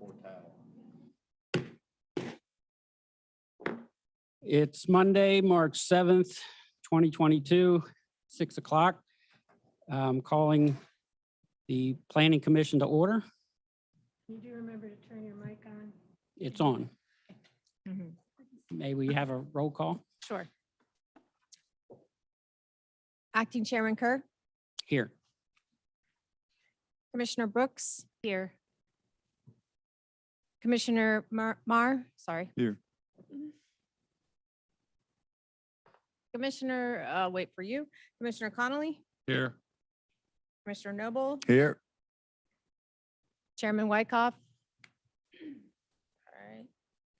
for title. It's Monday, March 7th, 2022, 6 o'clock. Calling the Planning Commission to order. You do remember to turn your mic on? It's on. Mhm. May we have a roll call? Sure. Acting Chairman Kerr, Here. Commissioner Brooks. Here. Commissioner Mar, sorry. Here. Commissioner, wait for you. Commissioner Connolly, Here. Commissioner Noble, Here. Chairman Wyckoff. All right.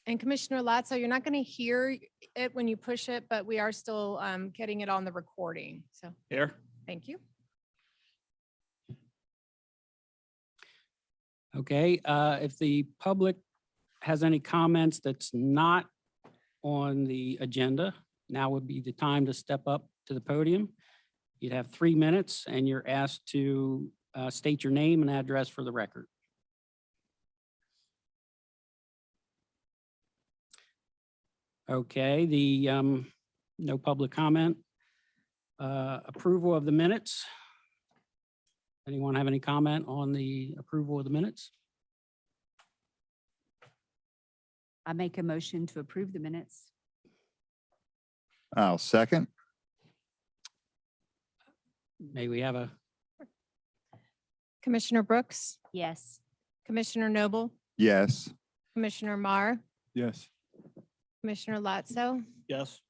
And Commissioner Latzo, you're not going to hear it when you push it, but we are still getting it on the recording. So Here. thank you. Okay, if the public has any comments that's not on the agenda, now would be the time to step up to the podium. You'd have 3 minutes and you're asked to state your name and address for the record. Okay, no public comment. Approval of the minutes. Anyone have any comment on the approval of the minutes? I make a motion to approve the minutes. I'll second. May we have a, Commissioner Brooks, Yes. Commissioner Noble, Yes. Commissioner Mar, Yes. Commissioner Latzo, Yes.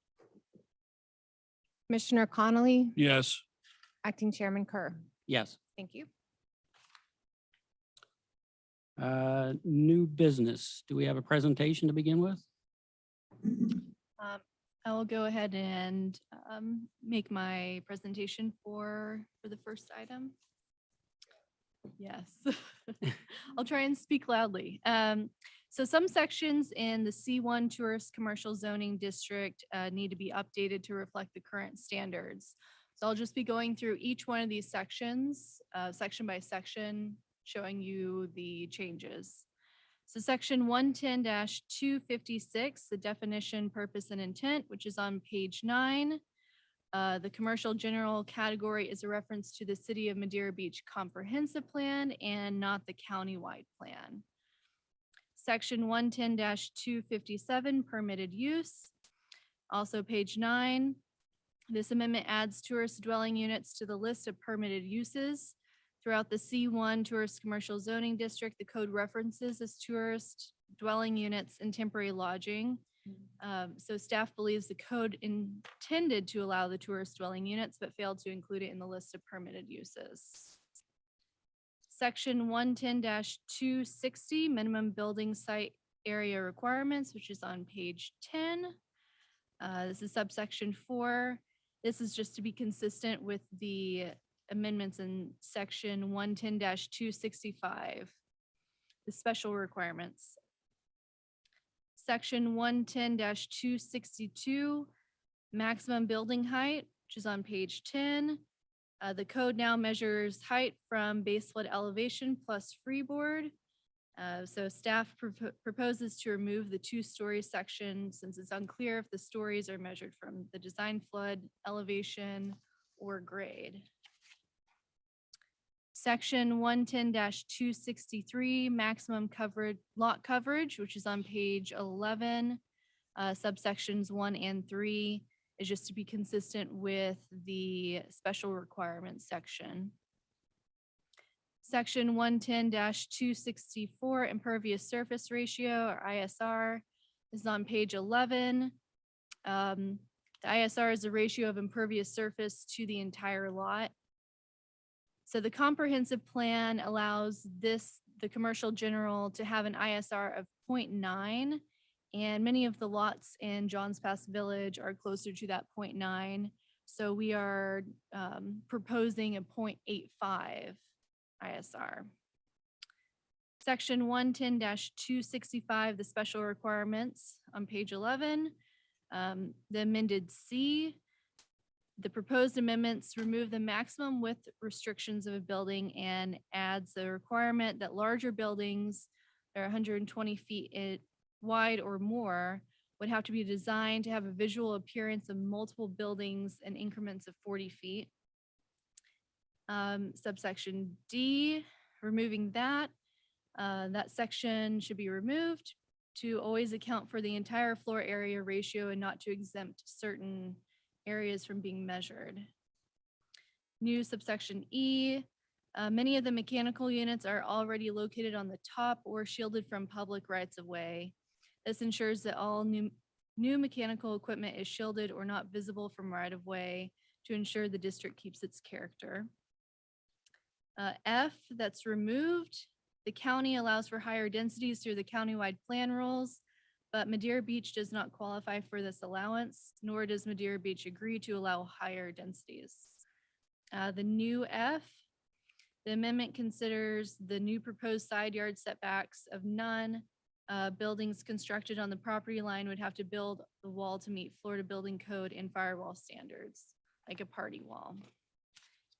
Commissioner Connolly, Yes. Acting Chairman Kerr. yes. Thank you. New business. Do we have a presentation to begin with? I will go ahead and make my presentation for the first item. Yes, I'll try and speak loudly. So some sections in the C1 Tourist Commercial Zoning District need to be updated to reflect the current standards. So I'll just be going through each one of these sections, section by section, showing you the changes. So section 110-256, the definition, purpose, and intent, which is on page 9. The commercial general category is a reference to the City of Madeira Beach Comprehensive Plan and not the countywide plan. Section 110-257, permitted use. Also page 9. This amendment adds tourist dwelling units to the list of permitted uses. Throughout the C1 Tourist Commercial Zoning District, the code references as tourist dwelling units and temporary lodging. So staff believes the code intended to allow the tourist dwelling units, but failed to include it in the list of permitted uses. Section 110-260, minimum building site area requirements, which is on page 10. This is subsection 4. This is just to be consistent with the amendments in section 110-265, the special requirements. Section 110-262, maximum building height, which is on page 10. The code now measures height from base flood elevation plus freeboard. So staff proposes to remove the 2-story section since it's unclear if the stories are measured from the design flood elevation or grade. Section 110-263, maximum coverage, lot coverage, which is on page 11, subsections 1 and 3, is just to be consistent with the special requirements section. Section 110-264, impervious surface ratio, or ISR, is on page 11. The ISR is the ratio of impervious surface to the entire lot. So the comprehensive plan allows the commercial general to have an ISR of 0.9, and many of the lots in Johns Pass Village are closer to that 0.9. So we are proposing a 0.85 ISR. Section 110-265, the special requirements on page 11. The amended C. The proposed amendments remove the maximum width restrictions of a building and adds the requirement that larger buildings or 120 feet wide or more would have to be designed to have a visual appearance of multiple buildings in increments of 40 feet. Subsection D, removing that section should be removed to always account for the entire floor area ratio and not to exempt certain areas from being measured. New subsection E, many of the mechanical units are already located on the top or shielded from public rights of way. This ensures that all new mechanical equipment is shielded or not visible from right of way to ensure the district keeps its character. F, that's removed. The county allows for higher densities through the countywide plan rules, but Madeira Beach does not qualify for this allowance, nor does Madeira Beach agree to allow higher densities. The new F, the amendment considers the new proposed side yard setbacks of none. Buildings constructed on the property line would have to build the wall to meet Florida Building Code and firewall standards, like a party wall.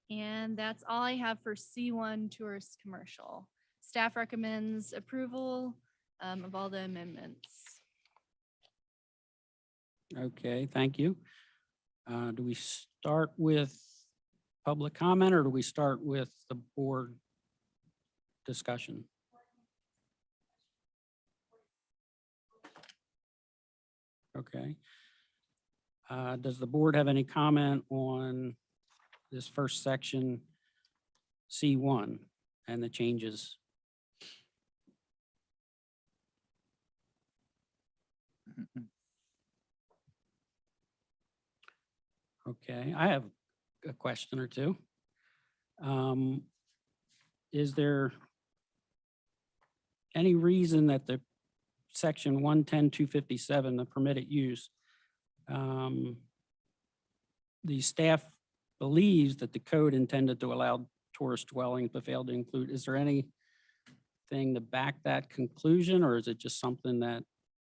And that's all I have for C1 tourist commercial. Staff recommends approval of all the amendments. Okay, thank you. Do we start with public comment or do we start with the board discussion? Okay. Does the board have any comment on this first section, C1, and the changes? Okay, I have a question or two. Is there any reason that the section 110-257, the permitted use, the staff believes that the code intended to allow tourist dwellings but failed to include, is there anything to back that conclusion, or is it just something that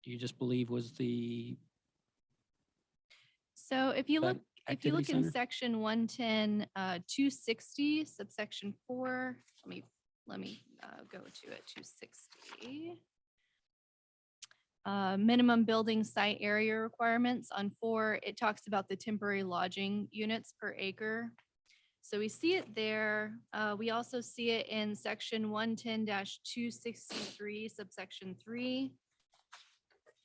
you just believe was the So if you look, activity in center? section 110, 260, subsection 4, let me go to it, 260. Minimum building site area requirements on 4, it talks about the temporary lodging units per acre. So we see it there. We also see it in section 110-263, subsection 3,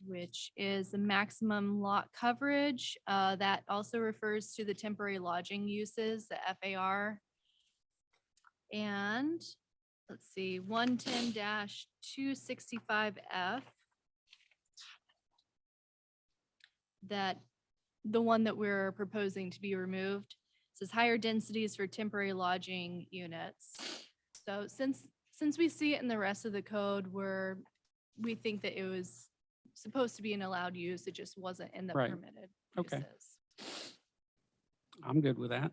which is the maximum lot coverage. That also refers to the temporary lodging uses, the FAR. And let's see, 110-265F. That the one that we're proposing to be removed says higher densities for temporary lodging units. So since we see it in the rest of the code we think that it was supposed to be an allowed use, it just wasn't in the Right. permitted Okay. uses. I'm good with that.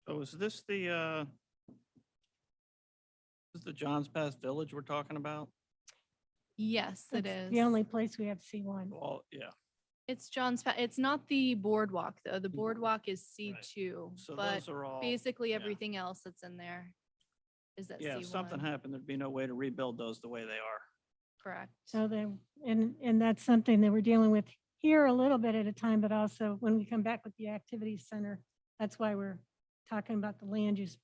So is this the Johns Pass Village we're talking about? Yes, it That's is. the only place we have C1. Well, yeah. It's it's not the boardwalk though. The boardwalk is C2, So but those are all. basically yeah. everything else that's in there is that Yeah, if something C1. happened, there'd be no way to rebuild those the way they are. Correct. So then, and that's something that we're dealing with here a little bit at a time, but also when we come back with the activity center, that's why we're talking about the land use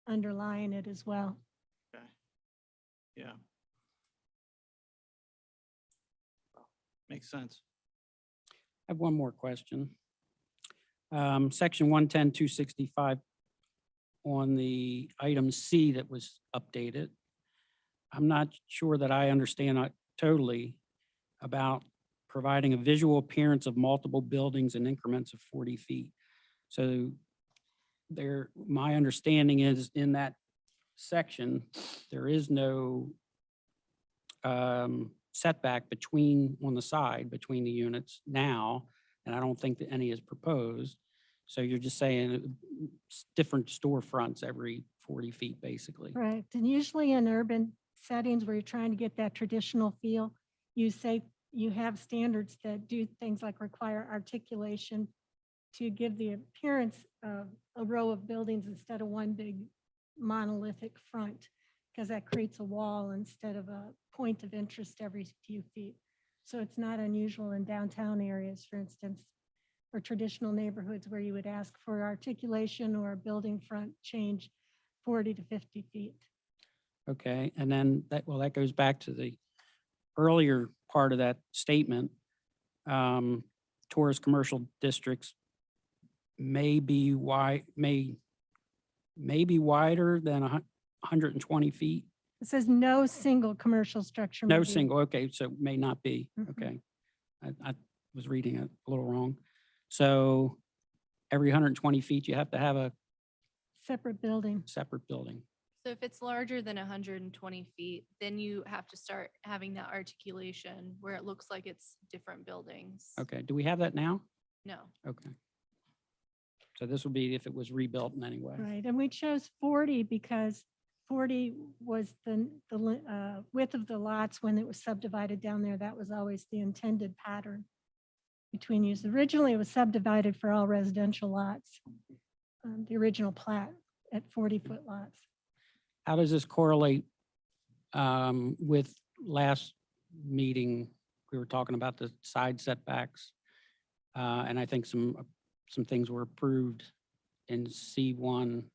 underlying it as well. Okay. Yeah. Makes sense. I have one more question. Section 110-265 on the item C that was updated. I'm not sure that I understand totally about providing a visual appearance of multiple buildings in increments of 40 feet. So my understanding is in that section, there is no setback on the side between the units now, and I don't think that any is proposed. So you're just saying different storefronts every 40 feet, basically. Correct. And usually in urban settings where you're trying to get that traditional feel, you say you have standards that do things like require articulation to give the appearance of a row of buildings instead of one big monolithic front, because that creates a wall instead of a point of interest every few feet. So it's not unusual in downtown areas, for instance, or traditional neighborhoods where you would ask for articulation or a building front change 40 to 50 feet. Okay, and then that goes back to the earlier part of that statement. Tourist commercial districts may be may be wider than 120 feet. It says no single commercial structure. No may be- single, okay, so may not be, Mhm. okay. I was reading it a little wrong. So every 120 feet, you have to have a Separate building. separate building. So if it's larger than 120 feet, then you have to start having that articulation where it looks like it's different buildings. Okay, do we have that now? No. Okay. So this would be if it was rebuilt in any way. Right, and we chose 40 because 40 was the width of the lots when it was subdivided down there. That was always the intended pattern between use. Originally, it was subdivided for all residential lots. The original plat at 40-foot lots. How does this correlate with last meeting? We were talking about the side setbacks. And I think some things were approved in C1.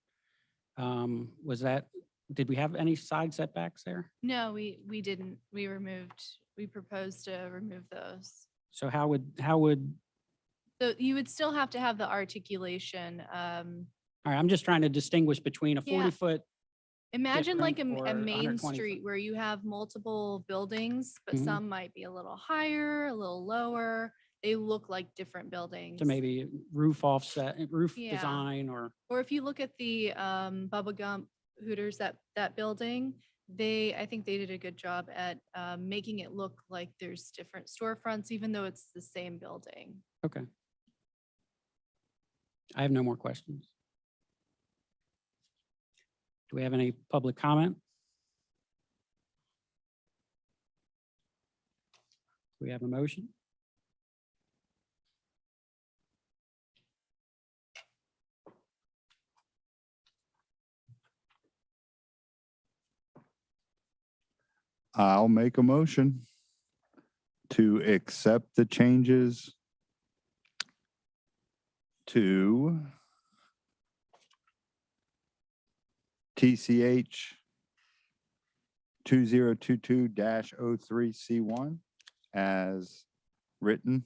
Did we have any side setbacks there? No, we didn't. We proposed to remove those. So how would, So you would still have to have the articulation. all right, I'm just trying to distinguish between a Yeah. 40-foot, Imagine like different or a main 120 foot. street where you have multiple buildings, but Mhm. some might be a little higher, a little lower. They look like different buildings. so maybe roof offset, roof Yeah. design, or, Or if you look at the Bubba Gump Hooters, that building, I think they did a good job at making it look like there's different storefronts, even though it's the same building. okay. I have no more questions. Do we have any public comment? Do we have a motion? I'll make a motion to accept the changes to TCH 2022-03C1 as written.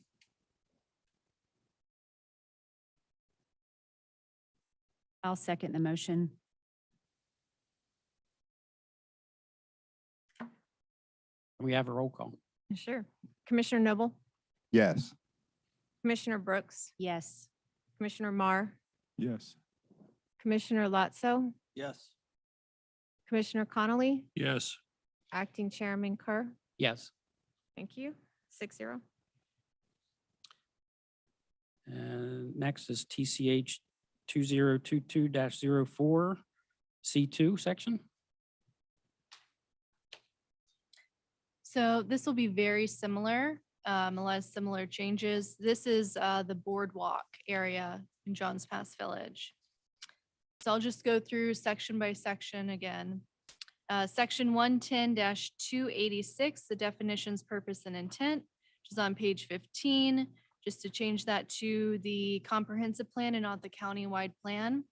I'll second the motion. We have a roll call. Sure. Commissioner Noble, Yes. Commissioner Brooks, Yes. Commissioner Mar, Yes. Commissioner Latzo, Yes. Commissioner Connolly, Yes. Acting Chairman Kerr. Yes. Thank you. 6-0. And next is TCH 2022-04 C2 section. So this will be very similar, a lot of similar changes. This is the boardwalk area in Johns Pass Village. So I'll just go through section by section again. Section 110-286, the definitions, purpose, and intent, which is on page 15, just to change that to the comprehensive plan and not the countywide plan.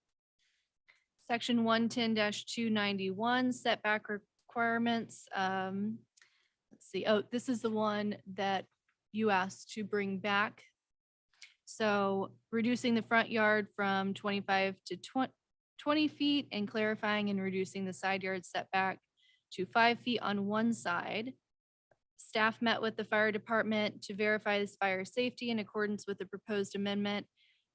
Section 110-291, setback requirements. Let's see, oh, this is the one that you asked to bring back. So reducing the front yard from 25 to 20 feet and clarifying and reducing the side yard setback to 5 feet on one side. Staff met with the fire department to verify this fire safety in accordance with the proposed amendment.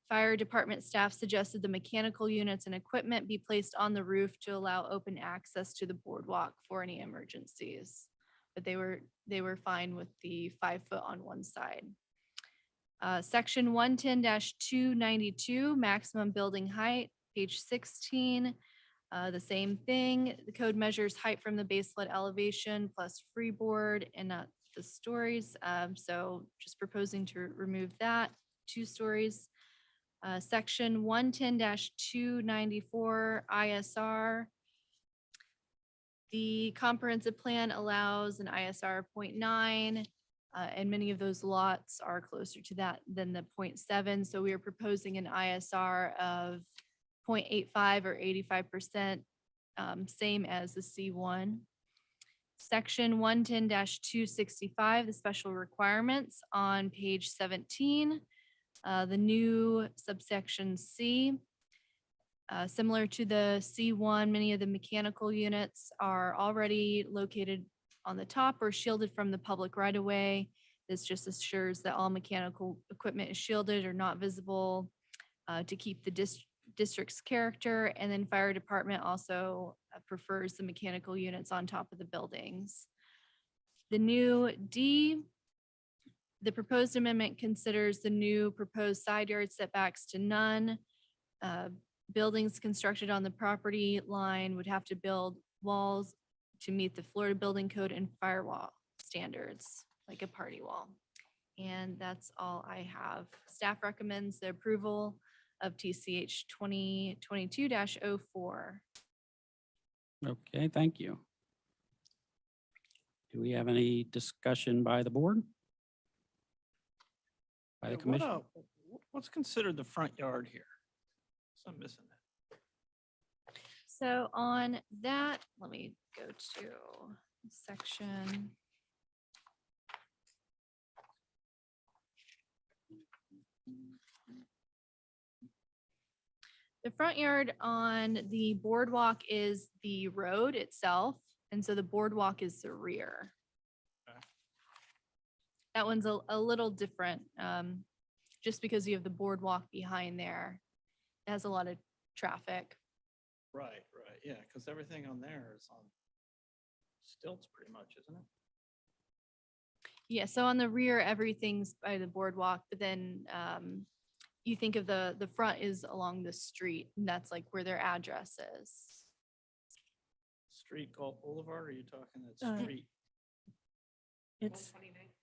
Fire department staff suggested the mechanical units and equipment be placed on the roof to allow open access to the boardwalk for any emergencies. But they were fine with the 5 foot on one side. Section 110-292, maximum building height, page 16. The same thing, the code measures height from the base flood elevation plus freeboard and not the stories. So just proposing to remove that, 2 stories. Section 110-294 ISR. The comprehensive plan allows an ISR of 0.9, and many of those lots are closer to that than the 0.7. So we are proposing an ISR of 0.85 or 85%, same as the C1. Section 110-265, the special requirements on page 17. The new subsection C. Similar to the C1, many of the mechanical units are already located on the top or shielded from the public right of way. This just assures that all mechanical equipment is shielded or not visible to keep the district's character. And then fire department also prefers the mechanical units on top of the buildings. The new D, the proposed amendment considers the new proposed side yard setbacks to none. Buildings constructed on the property line would have to build walls to meet the Florida Building Code and firewall standards, like a party wall. And that's all I have. Staff recommends the approval of TCH 2022-04. Okay, thank you. Do we have any discussion by the board? By the Yeah, commission? What's considered the front yard here? So I'm missing that. So on that, let me go to section. The front yard on the boardwalk is the road itself, and so the boardwalk is the rear. Okay. That one's a little different, just because you have the boardwalk behind there. It has a lot of traffic. Right, yeah, because everything on there is on stilts pretty much, isn't it? Yeah, so on the rear, everything's by the boardwalk, but then you think of the front is along the street, and that's like where their address is. Street called Boulevard, or are you talking that Uh, street? It's,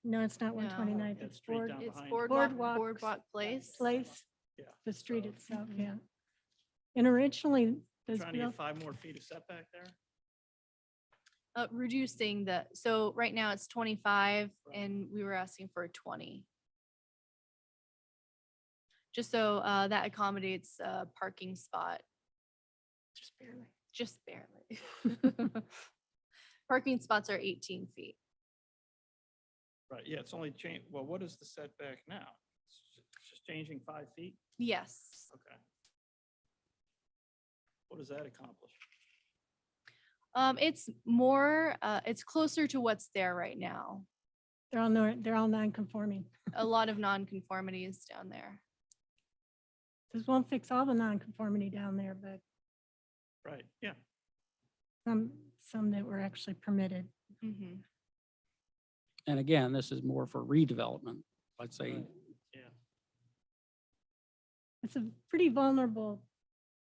no, it's not No. 129th. That It's street Board down It's behind it. boardwalk Boardwalk place. Place, Yeah. the street so itself, Mhm. yeah. And originally, those Trying to buil- get 5 more feet of setback there? Reducing so right now it's 25 Right. and we were asking for a 20. Just so that accommodates a parking spot. Just barely. Just barely. Parking spots are 18 feet. Right, yeah, it's only changed, well, what is the setback now? It's just changing 5 feet? Yes. Okay. What does that accomplish? It's more, it's closer to what's there right now. they're all non-conforming. A lot of nonconformities down there. This won't fix all the non-conformity down there, but Right, yeah, some that were actually permitted. Mhm. And again, this is more for redevelopment. Let's say, Right. yeah. It's a pretty vulnerable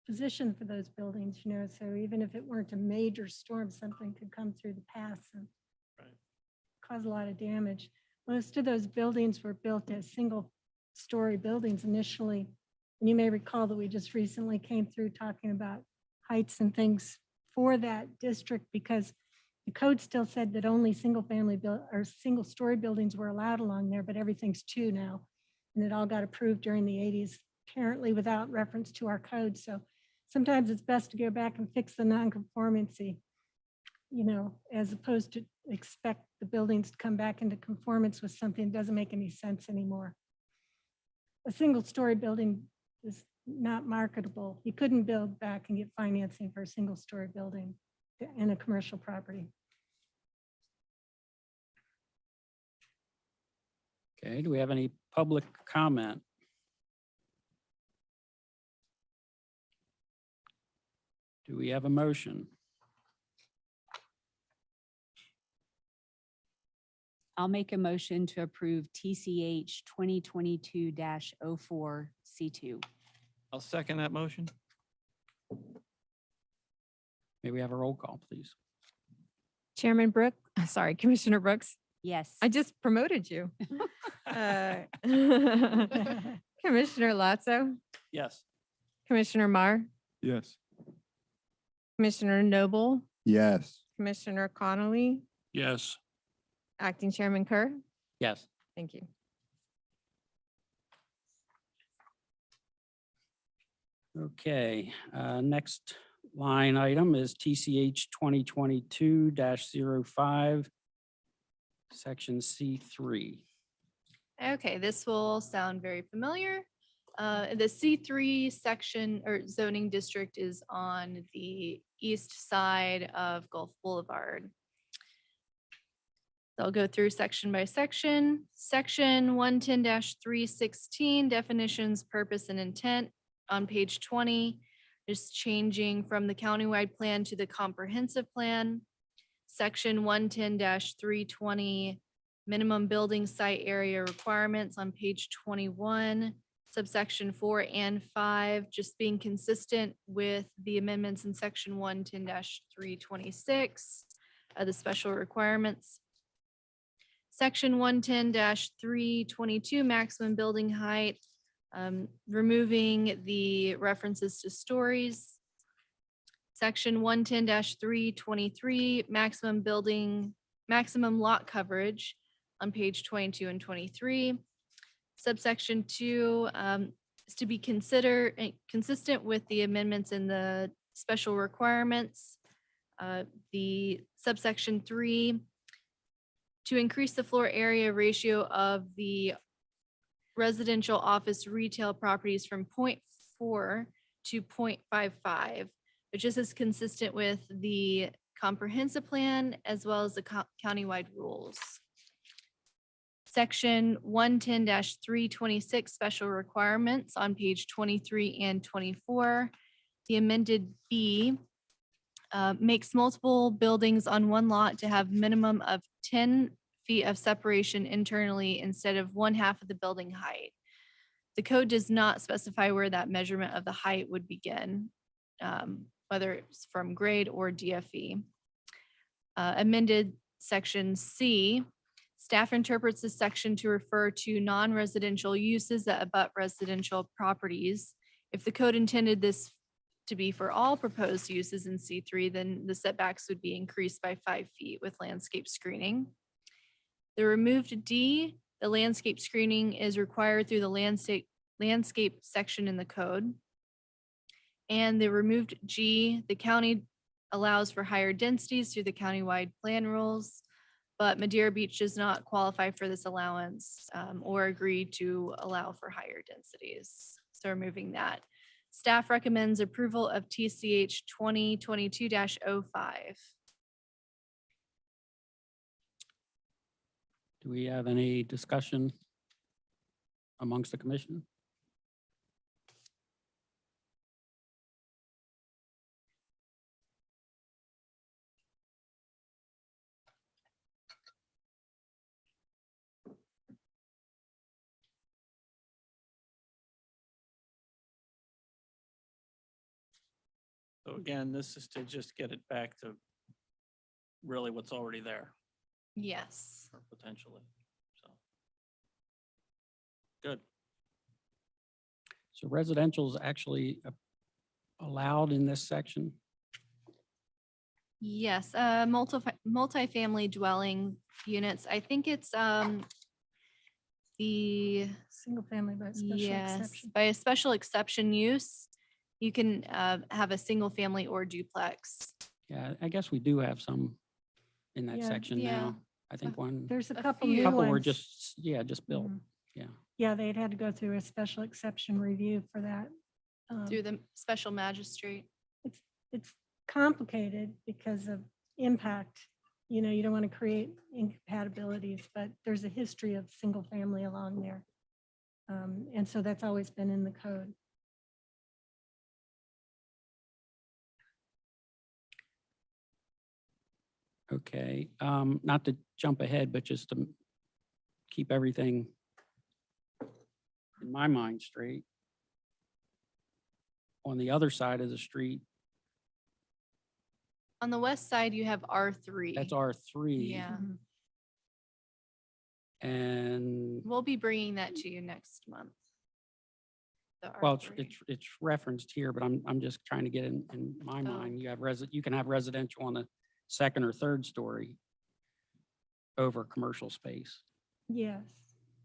position for those buildings, so even if it weren't a major storm, something could come through the pass and Right. cause a lot of damage. Most of those buildings were built as single-story buildings initially. And you may recall that we just recently came through talking about heights and things for that district because the code still said that only single-family or single-story buildings were allowed along there, but everything's 2 now. And it all got approved during the 80s, apparently without reference to our code. So sometimes it's best to go back and fix the nonconformity, as opposed to expect the buildings to come back into conformance with something that doesn't make any sense anymore. A single-story building is not marketable. You couldn't build back and get financing for a single-story building in a commercial property. okay, do we have any public comment? Do we have a motion? I'll make a motion to approve TCH 2022-04 C2. I'll second that motion. May we have a roll call, please? Chairman Brooks, sorry, Commissioner Brooks, Yes. I just promoted you. Commissioner Latzo, Yes. Commissioner Mar, Yes. Commissioner Noble, Yes. Commissioner Connolly, Yes. Acting Chairman Kerr. Yes. Thank you. Okay, next line item is TCH 2022-05, section C3. Okay, this will sound very familiar. The C3 section or zoning district is on the east side of Gulf Boulevard. I'll go through section by section. Section 110-316, definitions, purpose, and intent on page 20, is changing from the countywide plan to the comprehensive plan. Section 110-320, minimum building site area requirements on page 21, subsection 4 and 5, just being consistent with the amendments in section 110-326, the special requirements. Section 110-322, maximum building height, removing the references to stories. Section 110-323, maximum lot coverage on page 22 and 23. Subsection 2 is to be consistent with the amendments in the special requirements. The subsection 3, to increase the floor area ratio of the residential office retail properties from 0.4 to 0.55, which just is consistent with the comprehensive plan as well as the countywide rules. Section 110-326, special requirements on page 23 and 24. The amended B makes multiple buildings on one lot to have minimum of 10 feet of separation internally instead of 1/2 of the building height. The code does not specify where that measurement of the height would begin, whether it's from grade or DFE. Amended section C, staff interprets this section to refer to non-residential uses that abut residential properties. If the code intended this to be for all proposed uses in C3, then the setbacks would be increased by 5 feet with landscape screening. The removed D, the landscape screening is required through the landscape section in the code. And the removed G, the county allows for higher densities through the countywide plan rules, but Madeira Beach does not qualify for this allowance or agree to allow for higher densities. So removing that. Staff recommends approval of TCH 2022-05. Do we have any discussion amongst the commission? So again, this is to just get it back to really what's already there, Yes. or potentially, so. Good. So residential is actually allowed in this section? Yes, multifamily dwelling units. I think it's the, Single family by special yes, exception. by a special exception use, you can have a single family or duplex. Yeah, I guess we do have some in that Yeah. section Yeah. now. I think one, There's a A couple few. new couple were ones. just, just built. Mhm. Yeah. Yeah, they'd had to go through a special exception review for that. Through the special magistrate. It's complicated because of impact. You know, you don't want to create incompatibilities, but there's a history of single family along there. And so that's always been in the code. Okay, not to jump ahead, but just to keep everything in my mind straight. On the other side of the street, On the west side, you have R3. that's R3. Yeah, Mhm. And we'll be bringing that to you next month. Well, R3. it's referenced here, but I'm just trying to get in my Oh. mind, you can have residential on the second or third story over commercial space, Yes,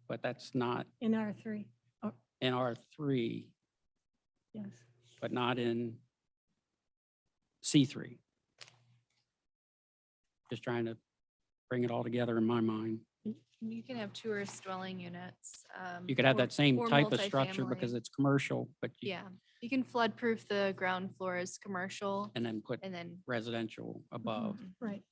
but that's not in R3. Oh, in R3, yes. but not in C3. Just trying to bring it all together in my mind. You can have tourist dwelling units. You could have or- that same or type of structure multifamily. because it's commercial, but you, Yeah, you can flood proof the ground floor as commercial and then put and then. residential above. Mhm. Right.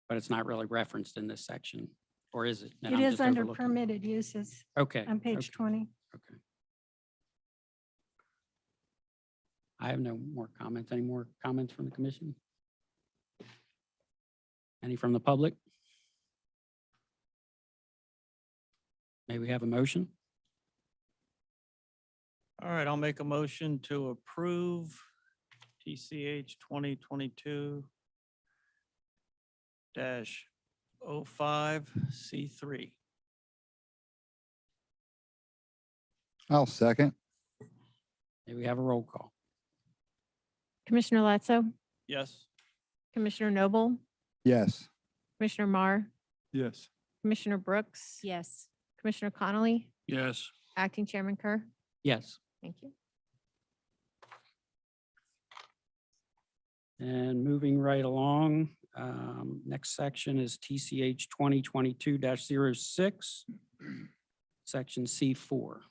But it's not really referenced in this section, or is it? And It I'm is just under overlooking. permitted uses Okay. on page okay, 20. Okay. I have no more comments. Any more comments from the commission? Any from the public? May we have a motion? All right, I'll make a motion to approve TCH 2022 -05 C3. I'll second. May we have a roll call? Commissioner Latzo, Yes. Commissioner Noble, Yes. Commissioner Mar, Yes. Commissioner Brooks, Yes. Commissioner Connolly, Yes. Acting Chairman Kerr. Yes. Thank you. And moving right along, next section is TCH 2022-06, section C4.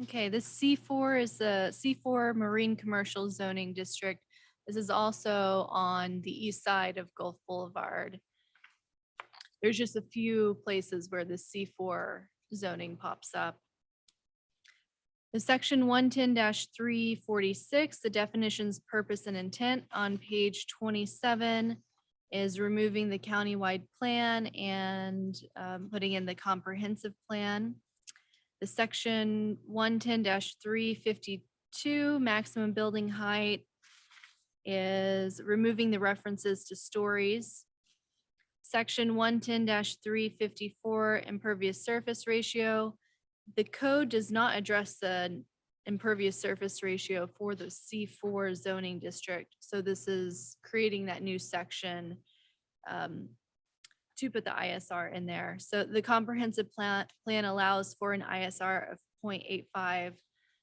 Okay, this C4 is the C4 Marine Commercial Zoning District. This is also on the east side of Gulf Boulevard. There's just a few places where the C4 zoning pops up. The section 110-346, the definitions, purpose and intent on page 27 is removing the countywide plan and putting in the comprehensive plan. The section 110-352, maximum building height, is removing the references to stories. Section 110-354, impervious surface ratio. The code does not address the impervious surface ratio for the C4 zoning district. So this is creating that new section to put the ISR in there. So the comprehensive plan allows for an ISR of 0.85.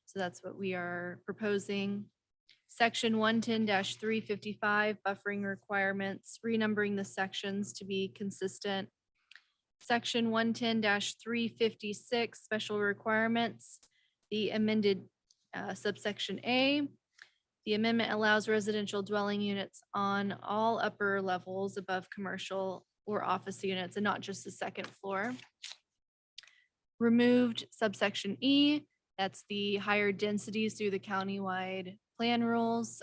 So that's what we are proposing. Section 110-355, buffering requirements, renumbering the sections to be consistent. Section 110-356, special requirements, the amended subsection A. The amendment allows residential dwelling units on all upper levels above commercial or office units and not just the second floor. Removed subsection E, that's the higher densities through the countywide plan rules.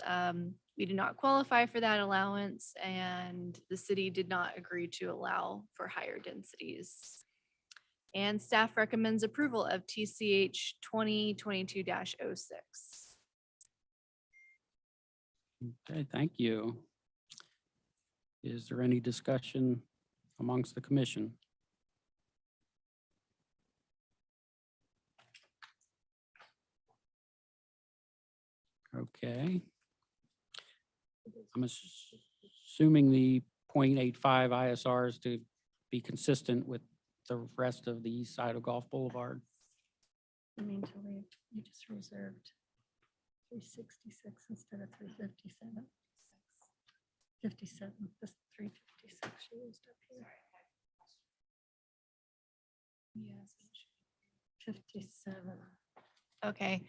We do not qualify for that allowance and the city did not agree to allow for higher densities. And staff recommends approval of TCH 2022-06. Okay, thank you. Is there any discussion amongst the commission? Okay. I'm assuming the 0.85 ISR is to be consistent with the rest of the east side of Gulf Boulevard. I mean, you just reserved 366 instead of 357. 57, this 356 you used up here. Yes. 57. Okay,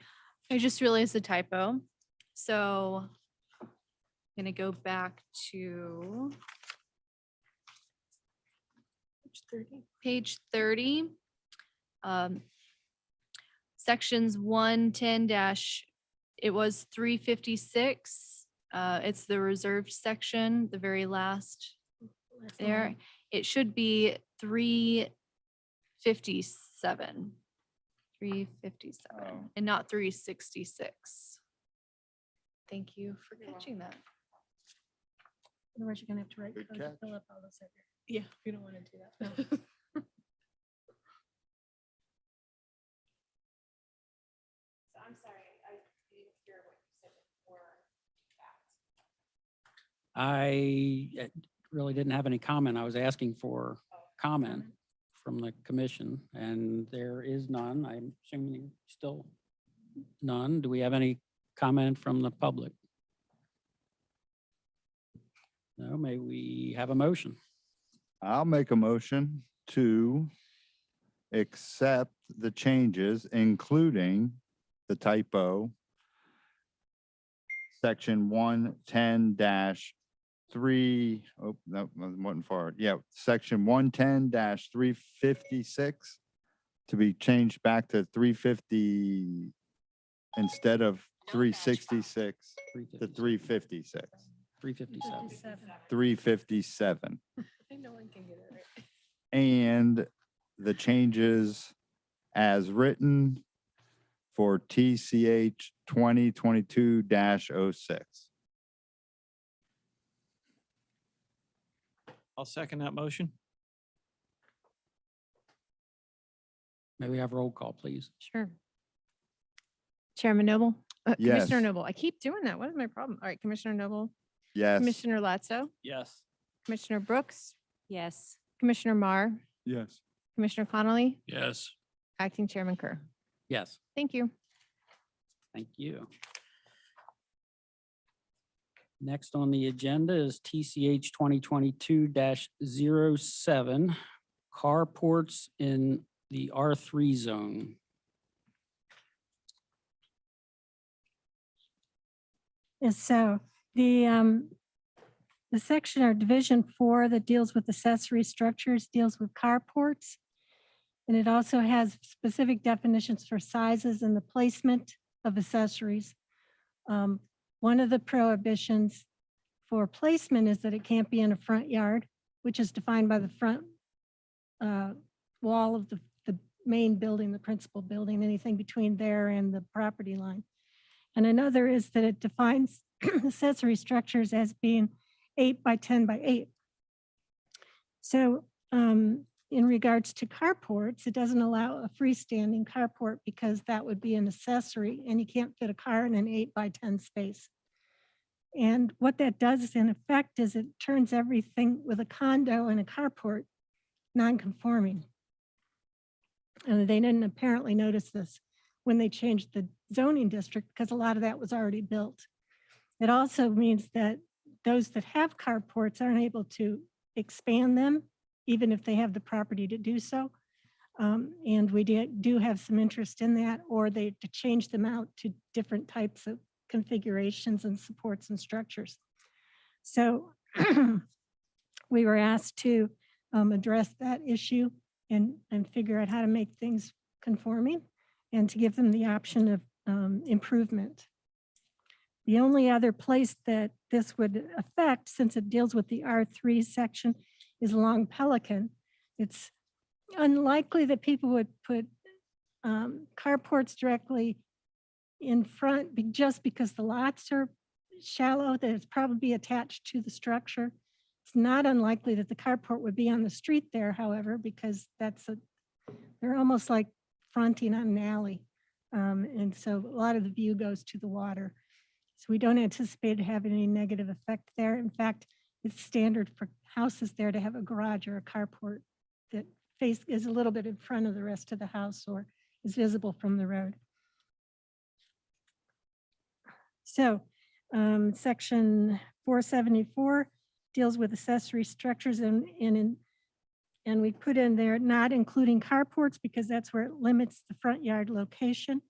I just realized the typo. So I'm gonna go back to page 30. Sections 110 it was 356. It's the reserved section, the very last there. It should be 357. 357 and not 366. Thank you for catching that. Otherwise, you're gonna have to write Good code to catch. fill up all those. Yeah, we don't want to do that. I really didn't have any comment. I was asking for comment from the commission, and there is none. I'm assuming still none. Do we have any comment from the public? No, may we have a motion? I'll make a motion to accept the changes, including the typo, section 110-3, oh, no, wasn't forward. Yeah, section 110-356 to be changed back to 350 instead of 366 to 356, 357. 357. No one can get it right. And the changes as written for TCH 2022-06. I'll second that motion. May we have roll call, please? Sure. Chairman Noble? Commissioner Yes. Noble, I keep doing that. What is my problem? All right, Commissioner Noble, Yes. Commissioner Latzo, Yes. Commissioner Brooks, Yes. Commissioner Mar, Yes. Commissioner Connolly, Yes. Acting Chairman Kerr. Yes, Thank you. thank you. Next on the agenda is TCH 2022-07, carports in the R3 zone. Yes, so the section or division 4 that deals with accessory structures deals with carports. And it also has specific definitions for sizes and the placement of accessories. One of the prohibitions for placement is that it can't be in a front yard, which is defined by the front wall of the main building, the principal building, anything between there and the property line. And another is that it defines accessory structures as being 8 by 10 by 8. So in regards to carports, it doesn't allow a freestanding carport because that would be an accessory and you can't fit a car in an 8 by 10 space. And what that does in effect is it turns everything with a condo and a carport non-conforming. And they didn't apparently notice this when they changed the zoning district because a lot of that was already built. It also means that those that have carports aren't able to expand them, even if they have the property to do so. And we do have some interest in that, or to change them out to different types of configurations and supports and structures. So we were asked to address that issue and figure out how to make things conforming and to give them the option of improvement. The only other place that this would affect, since it deals with the R3 section, is along Pelican. It's unlikely that people would put carports directly in front just because the lots are shallow, that it's probably attached to the structure. It's not unlikely that the carport would be on the street there, however, because they're almost like fronting on an alley. And so a lot of the view goes to the water. So we don't anticipate having any negative effect there. In fact, it's standard for houses there to have a garage or a carport that is a little bit in front of the rest of the house or is visible from the road. So section 474 deals with accessory structures and we put in there not including carports because that's where it limits the front yard location.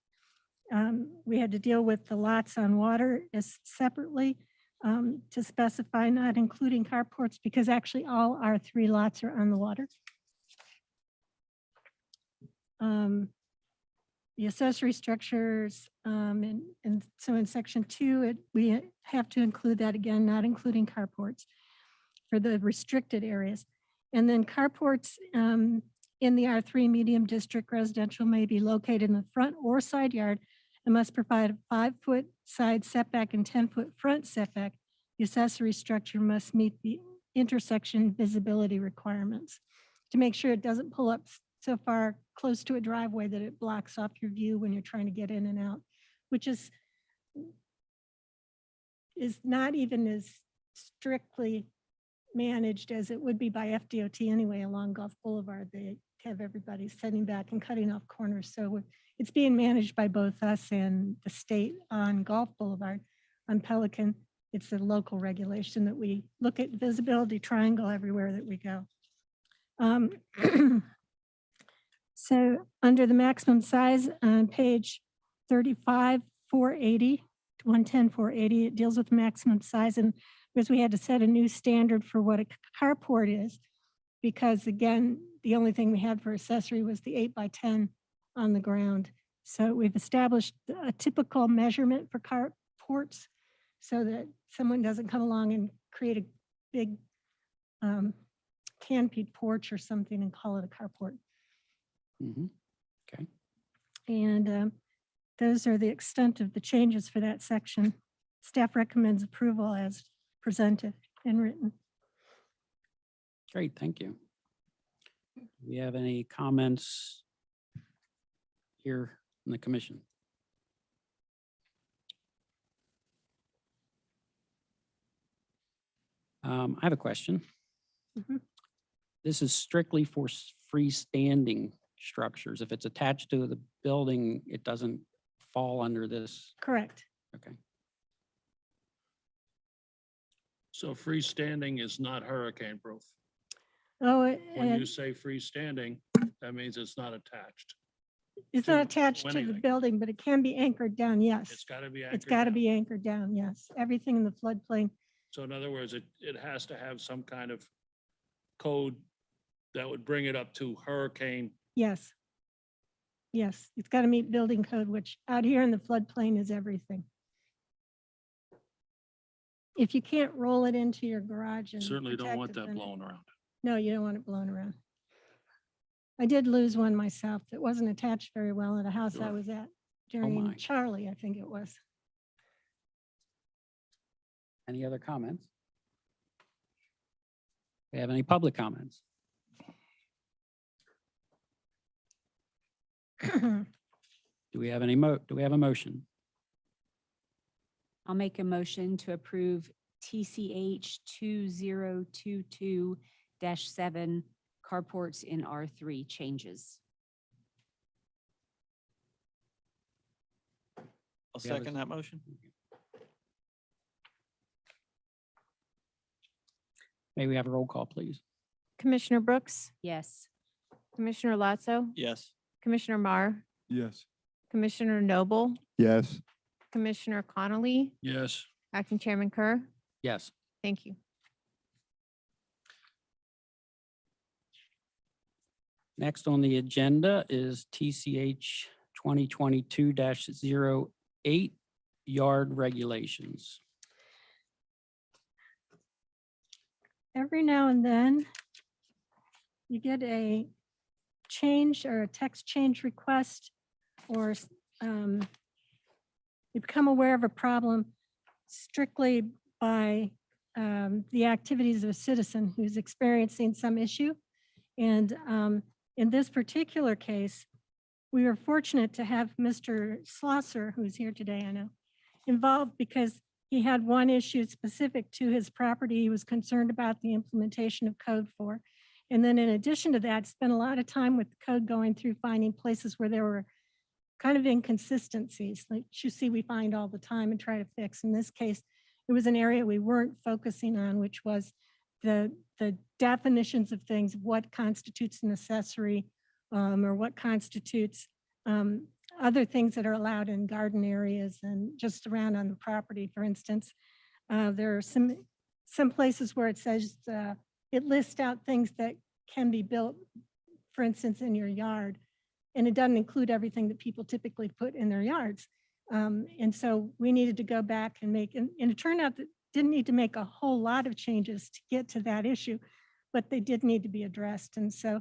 We had to deal with the lots on water as separately to specify not including carports because actually all our 3 lots are on the water. The accessory structures, and so in section 2, we have to include that again, not including carports for the restricted areas. And then carports in the R3 medium district residential may be located in the front or side yard and must provide a 5-foot side setback and 10-foot front setback. The accessory structure must meet the intersection visibility requirements to make sure it doesn't pull up so far close to a driveway that it blocks off your view when you're trying to get in and out, which is not even as strictly managed as it would be by FDOT anyway along Gulf Boulevard. They have everybody sitting back and cutting off corners. So it's being managed by both us and the state on Gulf Boulevard. On Pelican, it's a local regulation that we look at visibility triangle everywhere that we go. So under the maximum size on page 35, 480, 110, 480, it deals with maximum size. And because we had to set a new standard for what a carport is, because again, the only thing we had for accessory was the 8x10 on the ground. So we've established a typical measurement for carports so that someone doesn't come along and create a big canopied porch or something and call it a carport. Mhm. Okay. And those are the extent of the changes for that section. Staff recommends approval as presented and written. Great, thank you. Do we have any comments here in the commission? I have a question. Mhm. This is strictly for freestanding structures. If it's attached to the building, it doesn't fall under this. Correct. Okay. So freestanding is not hurricane proof. Oh, When you and say freestanding, that means it's not attached. it's not to attached to the anything. building, but it can be anchored down, yes. It's got to be anchored It's got to down. be anchored down, yes. Everything in the floodplain. So in other words, it has to have some kind of code that would bring it up to hurricane. Yes. Yes, it's got to meet building code, which out here in the floodplain is everything. If you can't roll it into your garage and Certainly don't want protect it, that then- blown around. No, you don't want it blown around. I did lose one myself that wasn't attached very well at a house I Sure. was at my. during Charlie, I think it was. Any other comments? Do we have any public comments? Do we have do we have a motion? I'll make a motion to approve TCH 2022-7 carports in R3 changes. I'll We have a- second that motion. May we have a roll call, please? Commissioner Brooks, Yes. Commissioner Latzo, Yes. Commissioner Mar, Yes. Commissioner Noble, Yes. Commissioner Connolly, Yes. Acting Chairman Kerr. Yes. Thank you. Next on the agenda is TCH 2022-08 yard regulations. Every now and then, you get a change or a text change request, or you become aware of a problem strictly by the activities of a citizen who's experiencing some issue. And in this particular case, we were fortunate to have Mr. Schlosser, who's here today, I know, involved because he had one issue specific to his property he was concerned about the implementation of code for. And then in addition to that, spent a lot of time with the code going through finding places where there were kind of inconsistencies, like you see we find all the time and try to fix. In this case, it was an area we weren't focusing on, which was the definitions of things, what constitutes an accessory, or what constitutes other things that are allowed in garden areas and just around on the property. For instance, there are some places where it says, it lists out things that can be built, for instance, in your yard, and it doesn't include everything that people typically put in their yards. And so we needed to go back and and it turned out that didn't need to make a whole lot of changes to get to that issue, but they did need to be addressed. And so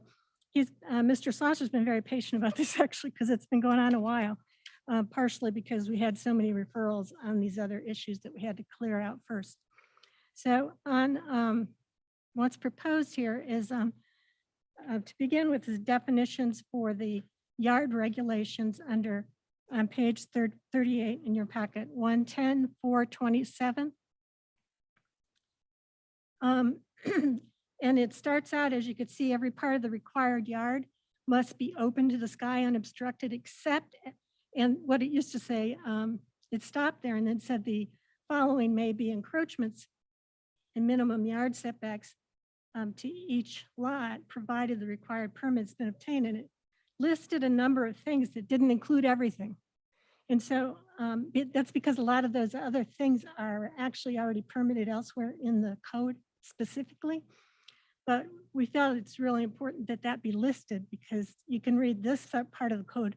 Mr. Schlosser's been very patient about this actually, because it's been going on a while, partially because we had so many referrals on these other issues that we had to clear out first. So on what's proposed here is to begin with the definitions for the yard regulations under on page 38 in your packet, 110-427. Um, And it starts out, as you could see, every part of the required yard must be open to the sky unobstructed except, and what it used to say, it stopped there and then said the following may be encroachments and minimum yard setbacks to each lot, provided the required permit's been obtained. And it listed a number of things that didn't include everything. And so that's because a lot of those other things are actually already permitted elsewhere in the code specifically. But we felt it's really important that that be listed because you can read this part of the code,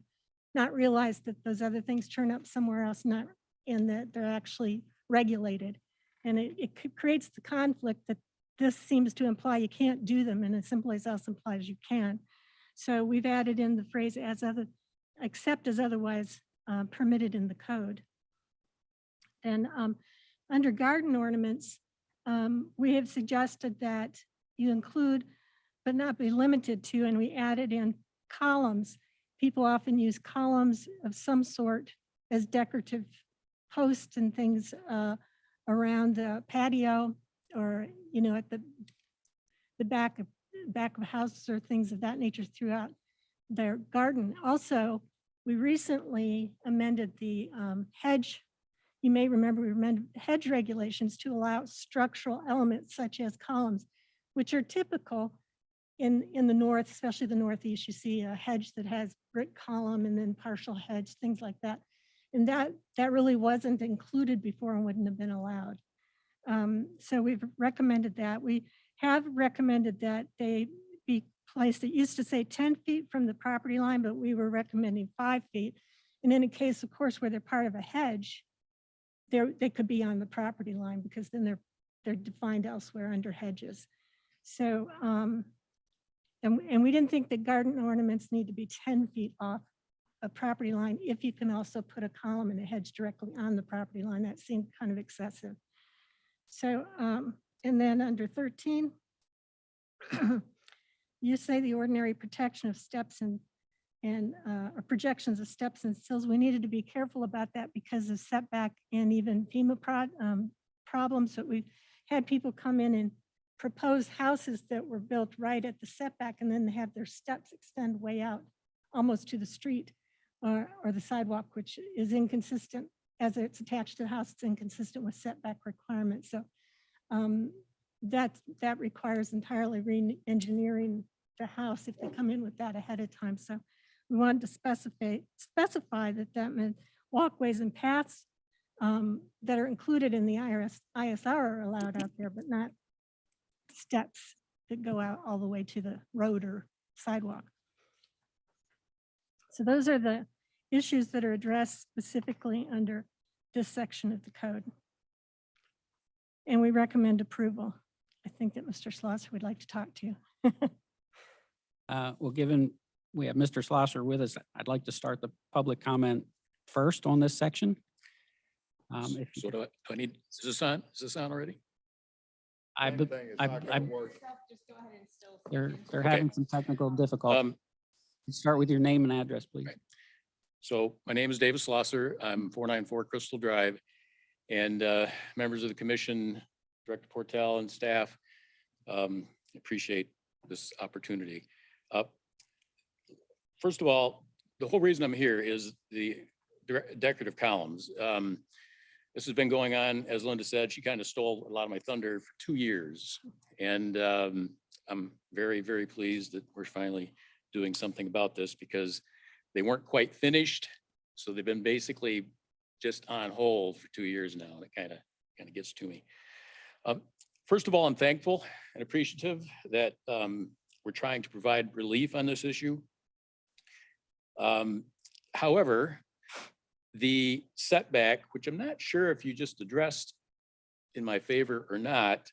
not realize that those other things turn up somewhere else, not in that they're actually regulated. And it creates the conflict that this seems to imply you can't do them and someplace else implies you can. So we've added in the phrase except as otherwise permitted in the code. And under garden ornaments, we have suggested that you include, but not be limited to, and we added in columns. People often use columns of some sort as decorative posts and things around the patio or, at the back of houses or things of that nature throughout their garden. Also, we recently amended the hedge. You may remember we amended hedge regulations to allow structural elements such as columns, which are typical in the north, especially the northeast. You see a hedge that has brick column and then partial hedge, things like that. And that really wasn't included before and wouldn't have been allowed. So we've recommended that. We have recommended that they be placed, it used to say 10 feet from the property line, but we were recommending 5 feet. And in a case, of course, where they're part of a hedge, they could be on the property line because then they're defined elsewhere under hedges. So, and we didn't think that garden ornaments need to be 10 feet off a property line if you can also put a column and a hedge directly on the property line. That seemed kind of excessive. So, and then under 13, you say the ordinary protection of steps and or projections of steps and sills. We needed to be careful about that because of setback and even FEMA problems. So we've had people come in and propose houses that were built right at the setback and then have their steps extend way out almost to the street or the sidewalk, which is inconsistent as it's attached to the house. It's inconsistent with setback requirements. So that requires entirely re-engineering the house if they come in with that ahead of time. So we wanted to specify that meant walkways and paths that are included in the ISR are allowed out there, but not steps that go out all the way to the road or sidewalk. So those are the issues that are addressed specifically under this section of the code. And we recommend approval. I think that Mr. Schlosser would like to talk to you. Well, given we have Mr. Schlosser with us, I'd like to start the public comment first on this section. If So do I need, is this on? Is this on already? I, Same be- thing, it's I- not I- gonna work. they're Okay. having some technical difficulty. Start with your name and address, please. Right. So my name is David Schlosser. I'm 494 Crystal Drive. And members of the commission, Director Portel and staff, appreciate this opportunity. First of all, the whole reason I'm here is the decorative columns. This has been going on, as Linda said, she kind of stole a lot of my thunder for 2 years. And I'm very, very pleased that we're finally doing something about this because they weren't quite finished. So they've been basically just on hold for 2 years now. And it kind of gets to me. First of all, I'm thankful and appreciative that we're trying to provide relief on this issue. However, the setback, which I'm not sure if you just addressed in my favor or not,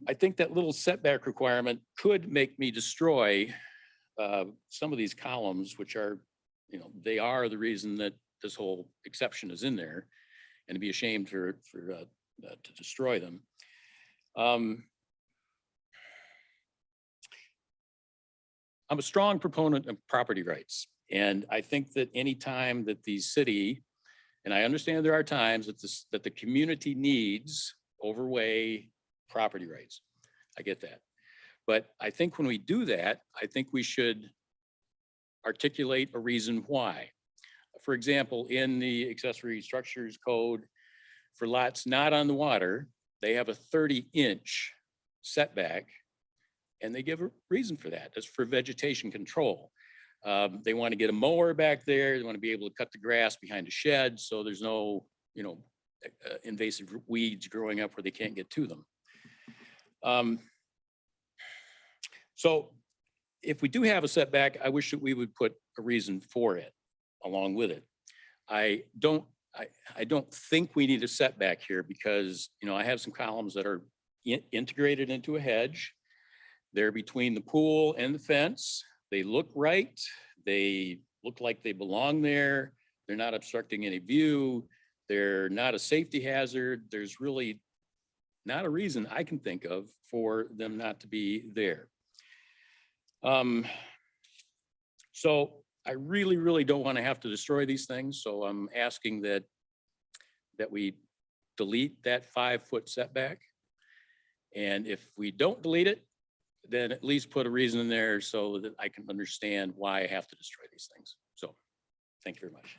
I think that little setback requirement could make me destroy some of these columns, which are, they are the reason that this whole exception is in there, and to be ashamed to destroy them. I'm a strong proponent of property rights. And I think that any time that the city, and I understand there are times that the community needs overweigh property rights. I get that. But I think when we do that, I think we should articulate a reason why. For example, in the accessory structures code, for lots not on the water, they have a 30-inch setback, and they give a reason for that. That's for vegetation control. They want to get a mower back there. They want to be able to cut the grass behind the shed, so there's no, invasive weeds growing up where they can't get to them. So if we do have a setback, I wish that we would put a reason for it along with it. I don't think we need a setback here because, I have some columns that are integrated into a hedge. They're between the pool and the fence. They look right. They look like they belong there. They're not obstructing any view. They're not a safety hazard. There's really not a reason I can think of for them not to be there. So I really, really don't want to have to destroy these things. So I'm asking that we delete that 5-foot setback. And if we don't delete it, then at least put a reason in there so that I can understand why I have to destroy these things. So thank you very much.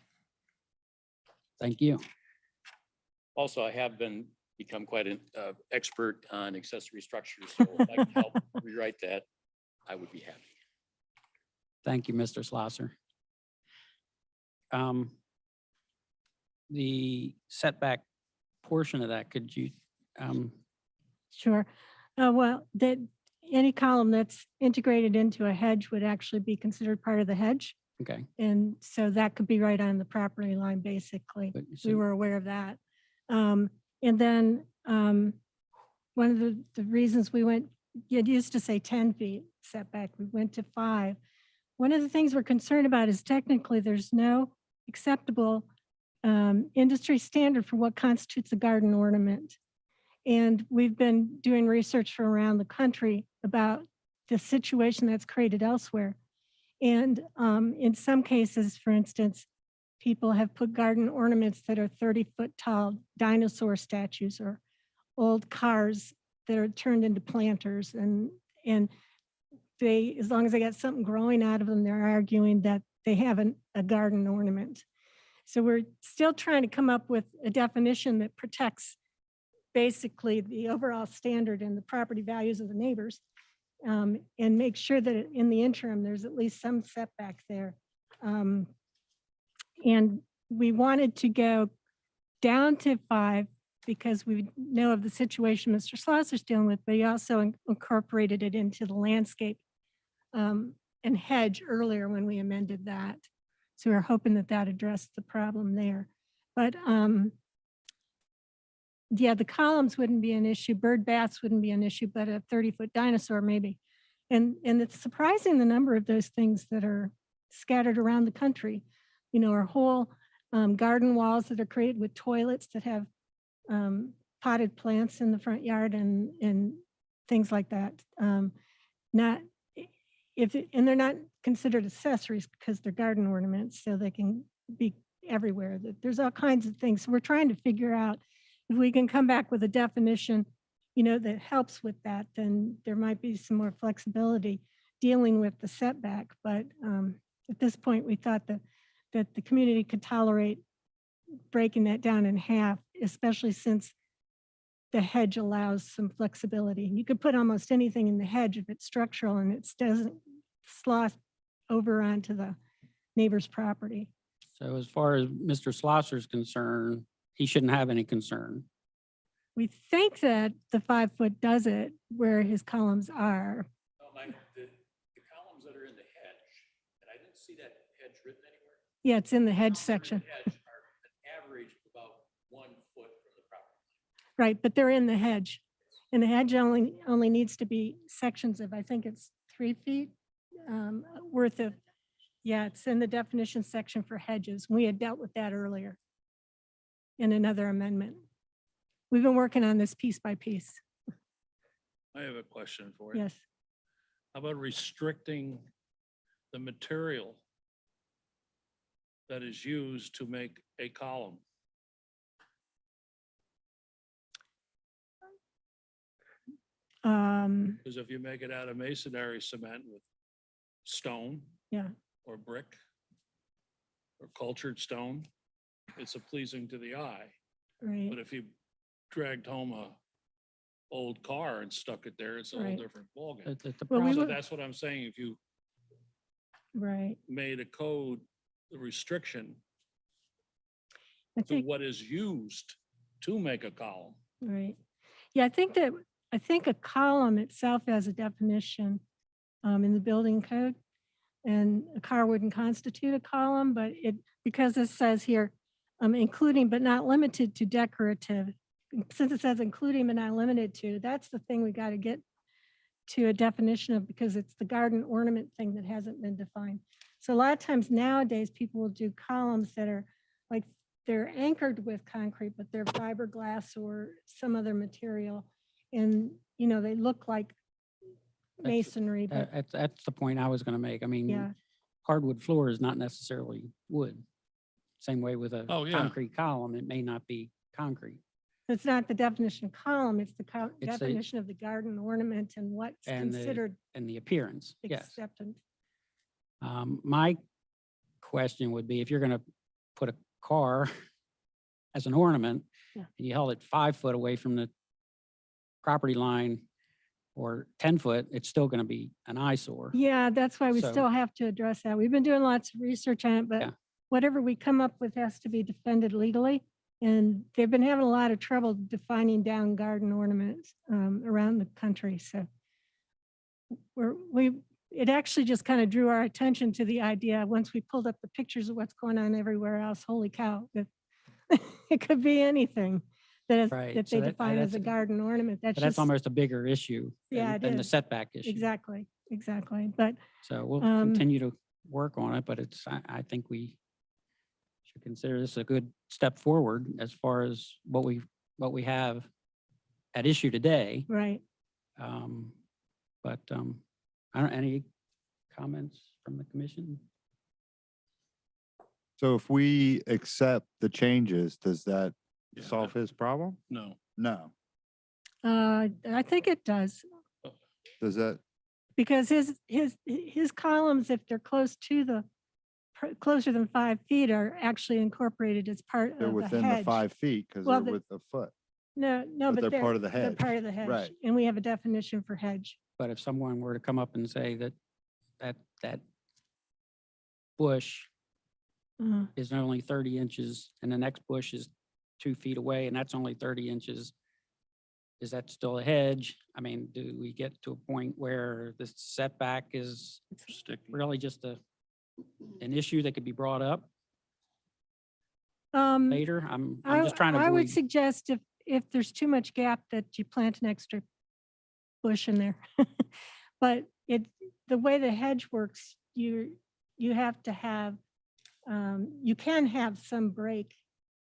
Thank you. Also, I have become quite an expert on accessory structures. So if I can help rewrite that, I would be happy. Thank you, Mr. Schlosser. The setback portion of that, could you, Sure. Well, any column that's integrated into a hedge would actually be considered part of the hedge. okay. And so that could be right on the property line, basically. But We so- were aware of that. And then one of the reasons we went, it used to say 10 feet setback, we went to 5. One of the things we're concerned about is technically there's no acceptable industry standard for what constitutes a garden ornament. And we've been doing research from around the country about the situation that's created elsewhere. And in some cases, for instance, people have put garden ornaments that are 30-foot tall dinosaur statues or old cars that are turned into planters. And they, as long as they got something growing out of them, they're arguing that they have a garden ornament. So we're still trying to come up with a definition that protects basically the overall standard and the property values of the neighbors, and make sure that in the interim, there's at least some setback there. And we wanted to go down to 5 because we know of the situation Mr. Schlosser's dealing with, but he also incorporated it into the landscape and hedge earlier when we amended that. So we're hoping that that addressed the problem there. But yeah, the columns wouldn't be an issue. Bird baths wouldn't be an issue, but a 30-foot dinosaur maybe. And it's surprising the number of those things that are scattered around the country. Our whole garden walls that are created with toilets that have potted plants in the front yard and things like that. And they're not considered accessories because they're garden ornaments, so they can be everywhere. There's all kinds of things. So we're trying to figure out if we can come back with a definition, that helps with that, then there might be some more flexibility dealing with the setback. But at this point, we thought that the community could tolerate breaking that down in half, especially since the hedge allows some flexibility. You could put almost anything in the hedge if it's structural and it doesn't slosh over onto the neighbor's property. So as far as Mr. Schlosser's concerned, he shouldn't have any concern. We think that the 5-foot does it where his columns are. No, the columns that are in the hedge, and I didn't see that hedge written anywhere. Yeah, it's in the hedge Columns that are in section. the hedge are an average of about 1 foot from the property. Right, but they're in the hedge. And the hedge only needs to be sections of, I think it's 3 feet worth of, yeah, it's in the definition section for hedges. We had dealt with that earlier in another amendment. We've been working on this piece by piece. I have a question for you. Yes. How about restricting the material that is used to make a column? Because if you make it out of masonry cement with stone Yeah, or brick or cultured stone, it's a pleasing to the eye. right, But if you dragged home a old car and stuck it there, it's a whole Right. different ballgame. The Well, we problem- So would- that's what I'm saying. If you right. made a code, the restriction I to think, what is used to make a column. right. Yeah, I think a column itself has a definition in the building code. And a car wouldn't constitute a column, but because it says here, including but not limited to decorative. Since it says including but not limited to, that's the thing we got to get to a definition of, because it's the garden ornament thing that hasn't been defined. So a lot of times nowadays, people will do columns that are like, they're anchored with concrete, but they're fiberglass or some other material. And, they look like masonry, but That's the point I was going to make. I mean, yeah, hardwood floor is not necessarily wood. Same way with a Oh, yeah. concrete column, it may not be concrete. it's not the definition of column, it's the It's the- definition of the garden ornament and what's And considered the appearance, yes. acceptance. My question would be, if you're going to put a car as an ornament, Yeah. and you held it 5 foot away from the property line or 10 foot, it's still going to be an eyesore. Yeah, that's why we So- still have to address that. We've been doing lots of research on it, Yeah. but whatever we come up with has to be defended legally. And they've been having a lot of trouble defining down garden ornaments around the country, so. It actually just kind of drew our attention to the idea, once we pulled up the pictures of what's going on everywhere else, holy cow, that it could be anything Right, that so they that- define as a that's- garden ornament. That's But that's just, almost a bigger issue Yeah, it than the is. setback issue. exactly. But So we'll Um, continue to work on it, but I think we should consider this a good step forward as far as what we have at issue today. right. But I don't, any comments from the commission? So if we accept the changes, does that Yeah, solve his problem? No. No. I think it does, Does that, because his columns, if they're close to closer than 5 feet, are actually incorporated as part they're of the within the hedge. 5 feet because Well, they're the- with a foot. No, but but they're part of the they're hedge. part of the hedge. Right. And we have a definition for hedge. But if someone were to come up and say that bush Uh, is only 30 inches and the next bush is 2 feet away and that's only 30 inches, is that still a hedge? I mean, do we get to a point where the setback is Sticky. really just an issue that could be brought up um, later? I'm just trying to I would avoid. suggest if there's too much gap, that you plant an extra bush in there. But the way the hedge works, you have to have, you can have some break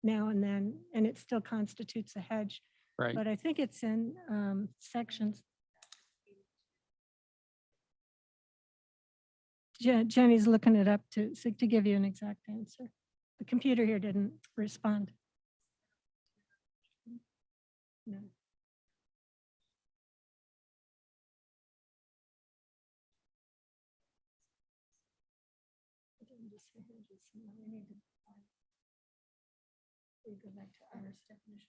now and then, and it still constitutes a hedge. Right. But I think it's in sections. Jenny's looking it up to give you an exact answer. The computer here didn't respond. No. We go back to our definition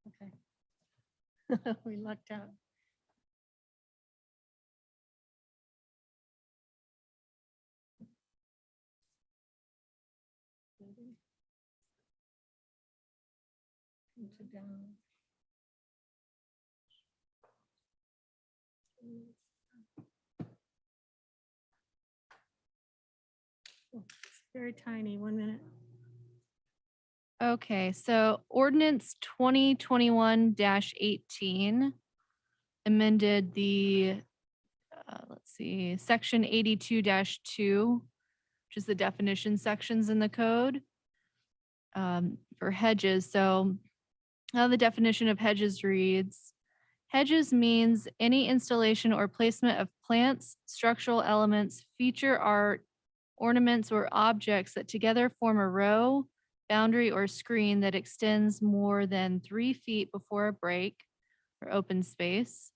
of hedges. Okay. We lucked out. Into down. Oh, it's very tiny, 1 minute. Okay, so ordinance 2021-18 amended the, let's see, section 82-2, which is the definition sections in the code for hedges. So how the definition of hedges reads, hedges means any installation or placement of plants, structural elements, feature art, ornaments, or objects that together form a row, boundary, or screen that extends more than 3 feet before a break or open space,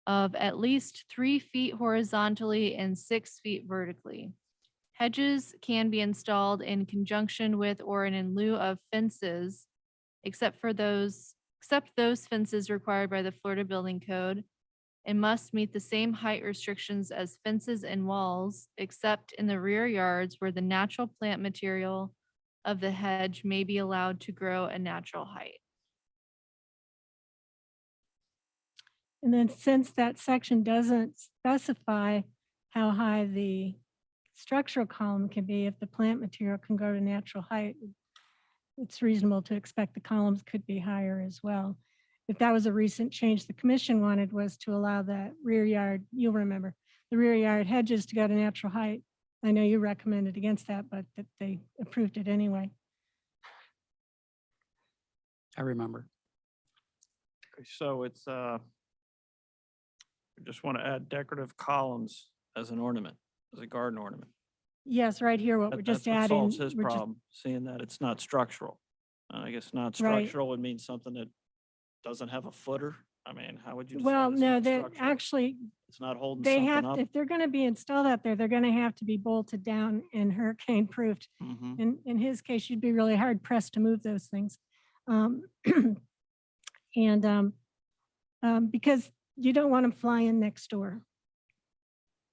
of at least 3 feet horizontally and 6 feet vertically. Hedges can be installed in conjunction with or in lieu of fences, except those fences required by the Florida Building Code, and must meet the same height restrictions as fences and walls, except in the rear yards where the natural plant material of the hedge may be allowed to grow a natural height. And then since that section doesn't specify how high the structural column can be, if the plant material can go to natural height, it's reasonable to expect the columns could be higher as well. If that was a recent change the commission wanted was to allow that rear yard, you'll remember, the rear yard hedges to go to natural height. I know you recommended against that, but that they approved it anyway. I remember. Okay, so it's, we just want to add decorative columns as an ornament, as a garden ornament. Yes, right here, what we're That's just what adding. solves his we're just- problem, seeing that it's not structural. I guess not Right. structural would mean something that doesn't have a footer. I mean, how would you? decide Well, it's no, not that structural? actually, It's not holding they something have, up. if they're going to be installed out there, they're going to have to be bolted down and hurricane proofed. Mhm. In his case, you'd be really hard pressed to move those things. And because you don't want them flying next door.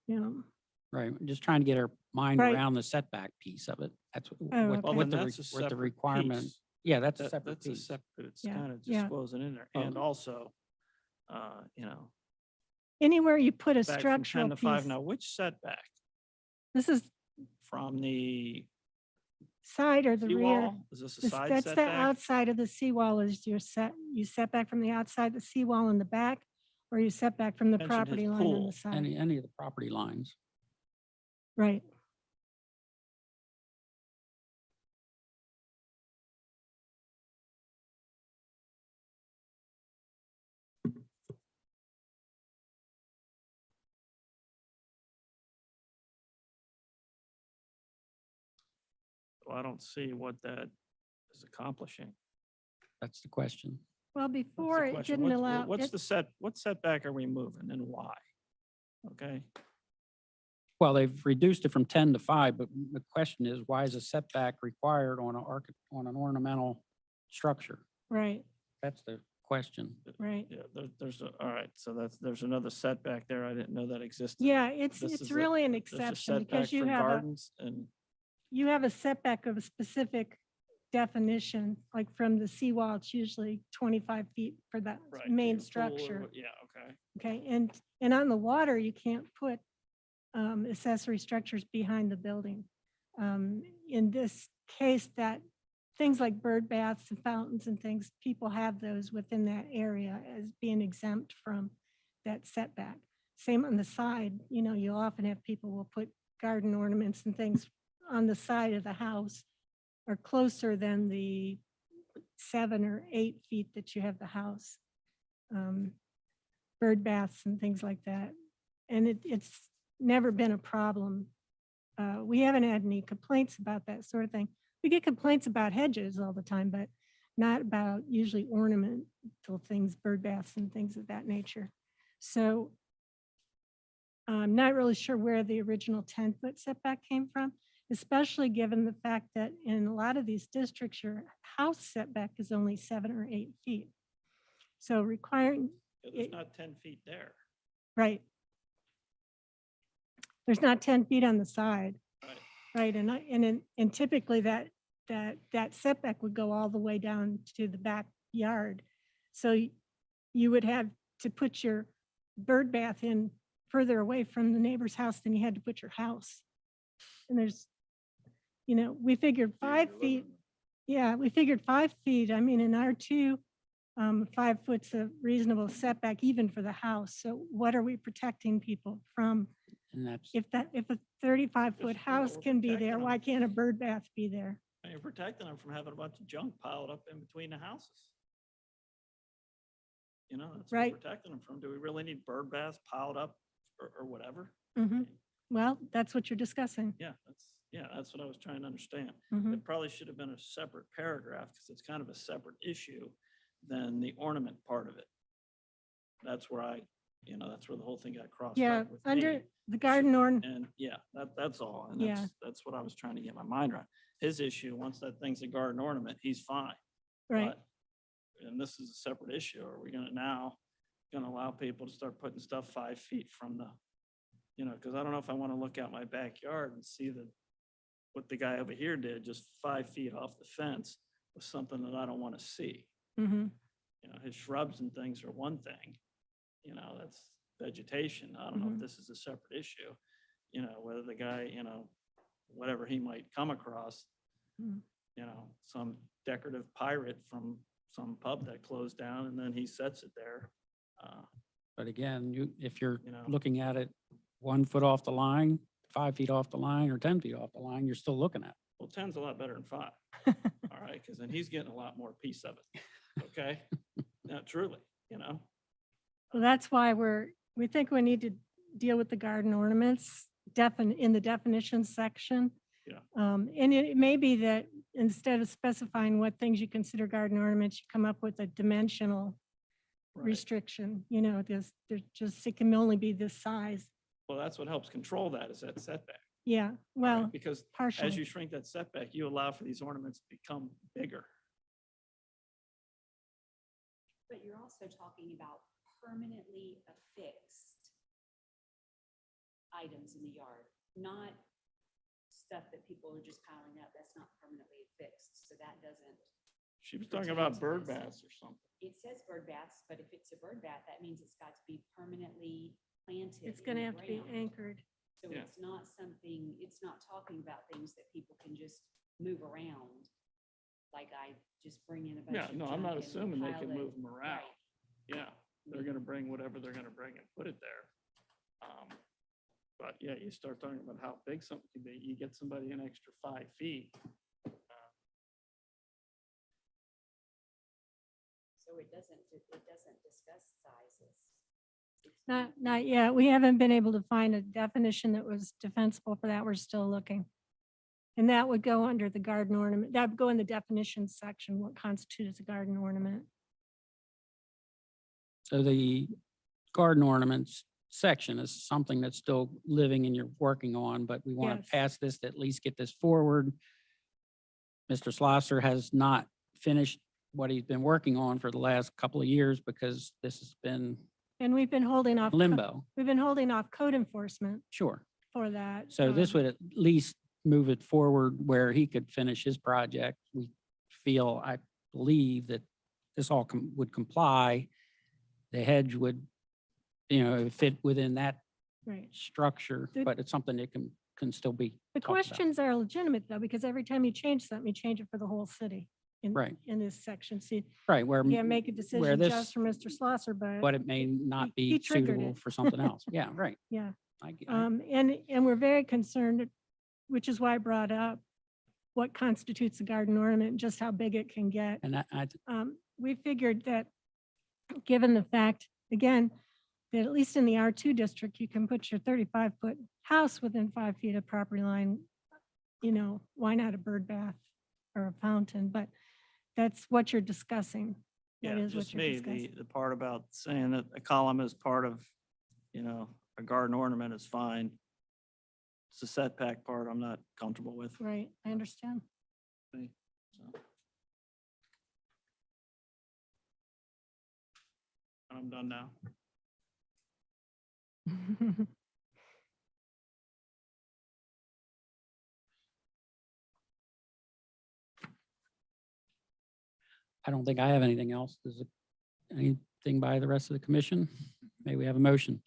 You know, Right, we're just trying to get our mind Right. around the setback piece of it. That's Oh, what, okay. Well, what then the, that's a what the separate requirement. piece. Yeah, that's a separate That's a piece. separate, it's Yeah, kind of yeah. disclosing in there. Oh. And also, you know, anywhere you put a back from 10 structural to 5. piece, Now, which setback? this is From the side or the rear. seawall? Is this a side That's the setback? outside of the seawall is you set back from the outside the seawall in the back, or you set back from the Mentioned his property line on pool. the side. Any of the property lines. Right. Well, I don't see what that is accomplishing. That's the question. Well, That's the before it question. didn't What's- allow, What's it- the what setback are we moving and why? Okay, Well, they've reduced it from 10 to 5, but the question is, why is a setback required on on an ornamental structure? right, That's the question. right. yeah, all right, so there's another setback there. I didn't know that existed. Yeah, it's This is really an There's a exception setback because for gardens and, you have a setback of a specific definition, like from the seawall, it's usually 25 feet for that right. main your pool or structure. what- Yeah, okay. Okay, and on the water, you can't put accessory structures behind the building. In this case, that things like bird baths and fountains and things, people have those within that area as being exempt from that setback. Same on the side, you'll often have people will put garden ornaments and things on the side of the house or closer than the 7 or 8 feet that you have the house. Bird baths and things like that. And it's never been a problem. We haven't had any complaints about that sort of thing. We get complaints about hedges all the time, but not about usually ornamental things, bird baths and things of that nature. So I'm not really sure where the original 10-foot setback came from, especially given the fact that in a lot of these districts, your house setback is only 7 or 8 feet. So requiring, Yeah, There's It- not 10 feet there. right. There's not 10 feet on the side. Right. Right, and typically that setback would go all the way down to the backyard. So you would have to put your bird bath in further away from the neighbor's house than you had to put your house. And there's, we figured 5 feet. Yeah, we figured 5 feet. I mean, in R2, 5 foot's a reasonable setback even for the house. So what are we protecting people from? And that's, If a 35-foot Just, you know, house we're can be protecting there, them. why can't a bird bath be there? And you're protecting them from having a bunch of junk piled up in between the houses. That's what we're Right. protecting them from. Do we really need bird baths piled up or whatever? Mhm. Well, that's what you're discussing. Yeah, that's what I was trying to understand. Mhm. It probably should have been a separate paragraph because it's kind of a separate issue than the ornament part of it. That's where I You know, that's where the whole thing got crossed Yeah, up with under me. the garden And yeah, that's all. And Yeah. that's what I was trying to get my mind around. His issue, once that thing's a garden ornament, he's fine. right. But- And this is a separate issue. Are we gonna now, gonna allow people to start putting stuff 5 feet from the, you know, because I don't know if I want to look out my backyard and see what the guy over here did, just 5 feet off the fence was something that I don't want to see. Mm-hmm. You know, his shrubs and things are one thing, you know, that's vegetation. I don't know if Mhm. this is a separate issue. You know, whether the guy, you know, whatever he might come across, Mhm. you know, some decorative pirate from some pub that closed down and then he sets it there. But again, if you're You know. looking at it 1 foot off the line, 5 feet off the line, or 10 feet off the line, you're still looking at it. Well, 10's a lot better than 5. All right, because then he's getting a lot more piece of it. Okay? No, truly, you know? Well, that's why we think we need to deal with the garden ornaments in the definitions section. Yeah. And it may be that instead of specifying what things you consider garden ornaments, you come up with a dimensional Right. restriction, you know, it can only be this size. Well, that's what helps control that is that setback. Yeah, all right? well, Because as you partially. shrink that setback, you allow for these ornaments to become bigger. But you're also talking about permanently affixed items in the yard, not stuff that people are just piling up. That's not permanently affixed, so that doesn't. She was talking Pertain about to bird this. baths or something. It says bird baths, but if it's a bird bath, that means it's got to be permanently planted. It's in going to the have to be ground. anchored. So Yeah. it's not something, it's not talking about things that people can just move around. Like I just bring in a bunch Yeah, of no, I'm not junk and assuming they pile can it- move them around. Right. Yeah, they're gonna bring whatever they're gonna bring and put it there. But yeah, you start talking about how big something can be, you get somebody an extra 5 feet. So it doesn't discuss sizes. It's Not yet. We haven't been able to find a definition that was defensible for that. We're still looking. And that would go under the garden ornament. That would go in the definitions section, what constitutes a garden ornament. So the garden ornaments section is something that's still living and you're working on, but we want Yes. to pass this to at least get this forward. Mr. Slosser has not finished what he's been working on for the last couple of years because this has been And we've been holding off. limbo. We've been holding off code enforcement Sure. for that. So this would at least move it forward where he could finish his project. We feel, I believe that this all would comply. The hedge would, fit within that Right. structure, The- but it's something that can still be The talked about. questions are legitimate though, because every time you change something, you change it for the whole city. Right. In this section. See, Right, where, you can't make a where decision this, just for Mr. Slosser, but. but it may not he be triggered suitable it. for something else. Yeah, right. Yeah. I- And we're very concerned, which is why I brought up what constitutes a garden ornament, and just how big it can get. And We figured that, given the fact, again, that at least in the R2 district, you can put your 35-foot house within 5 feet of property line. Why not a bird bath or a fountain? But that's what you're discussing. That Yeah, is what just you're me, discussing. the part about saying that a column is part of, a garden ornament is fine. It's the setback part I'm not comfortable with. Right, I understand. me, so. I'm done now. I don't think I have anything else. Does it, anything by the rest of the commission? May we have a motion?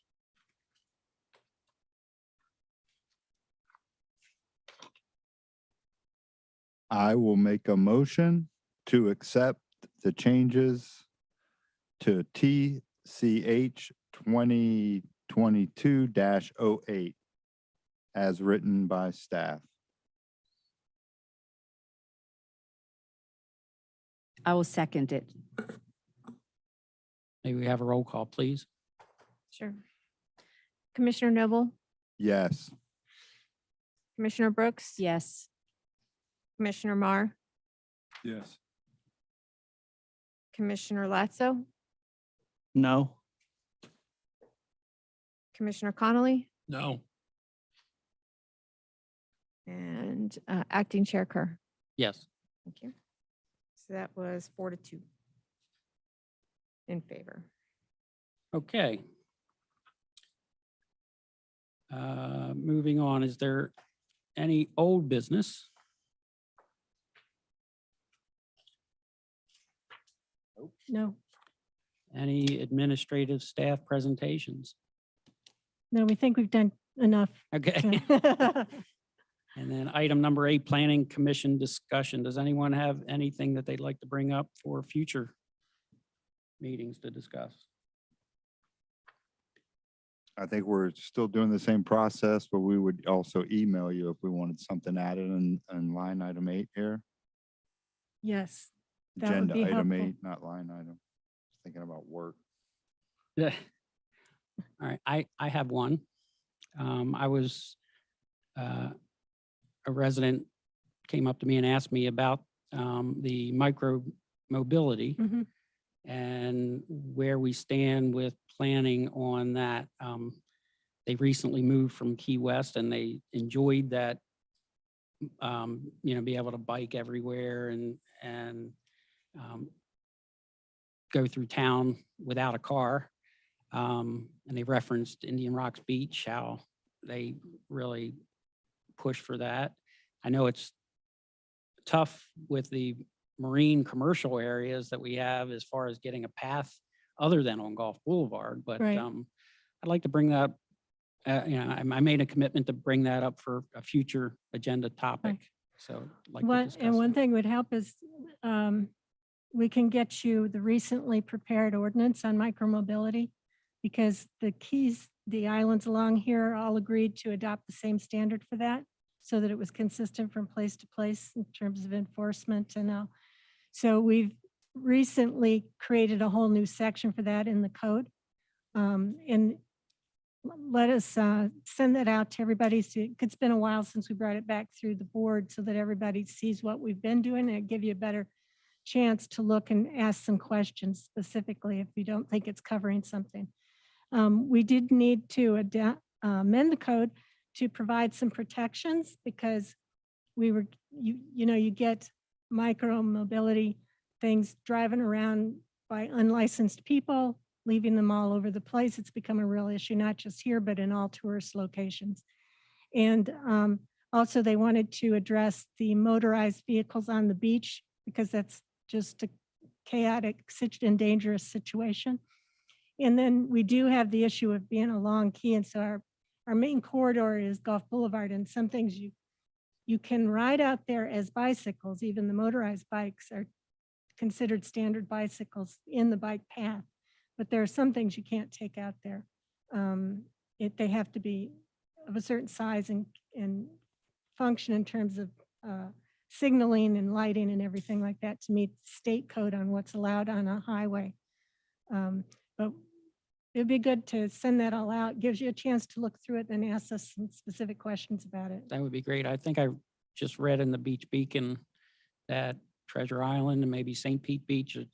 I will make a motion to accept the changes to TCH 2022-08 as written by staff. I will second it. May we have a roll call, please? Sure. Commissioner Noble, Yes. Commissioner Brooks. Yes. Commissioner Mar, Yes. Commissioner Latzo, No. Commissioner Connolly, No. and Acting Chair Kerr. Yes. Thank you. So that was 4-2 in favor. Okay. Moving on, is there any old business? No, Any administrative staff presentations? no, we think we've done enough. Okay. So- And then item number 8, Planning Commission discussion. Does anyone have anything that they'd like to bring up for future meetings to discuss? I think we're still doing the same process, but we would also email you if we wanted something added in line item 8 here. Yes, that would Agenda be item helpful. 8, not line item. Thinking about work. Yeah. All right, I have one. I was, a resident came up to me and asked me about the micro mobility Mhm. and where we stand with planning on that. They recently moved from Key West and they enjoyed that, be able to bike everywhere and go through town without a car. And they referenced Indian Rocks Beach, how they really push for that. I know it's tough with the marine commercial areas that we have as far as getting a path other than on Gulf Boulevard, but Right. I'd like to bring that, I made a commitment to bring that up for a future agenda topic. So I'd like to One, discuss and one that. thing would help is we can get you the recently prepared ordinance on micromobility because the keys, the islands along here all agreed to adopt the same standard for that so that it was consistent from place to place in terms of enforcement and all. So we've recently created a whole new section for that in the code. And let us send that out to everybody. It's been a while since we brought it back through the board so that everybody sees what we've been doing and give you a better chance to look and ask some questions specifically if you don't think it's covering something. We did need to amend the code to provide some protections because we were, you get micro mobility things driving around by unlicensed people, leaving them all over the place. It's become a real issue, not just here, but in all tourist locations. And also they wanted to address the motorized vehicles on the beach because that's just a chaotic and dangerous situation. And then we do have the issue of being a long key. And so our main corridor is Gulf Boulevard, and some things you can ride out there as bicycles. Even the motorized bikes are considered standard bicycles in the bike path. But there are some things you can't take out there. They have to be of a certain size and function in terms of signaling and lighting and everything like that to meet state code on what's allowed on a highway. But it'd be good to send that all out. Gives you a chance to look through it and ask us some specific questions about it. That would be great. I think I just read in the Beach Beacon that Treasure Island and maybe St. Pete Beach is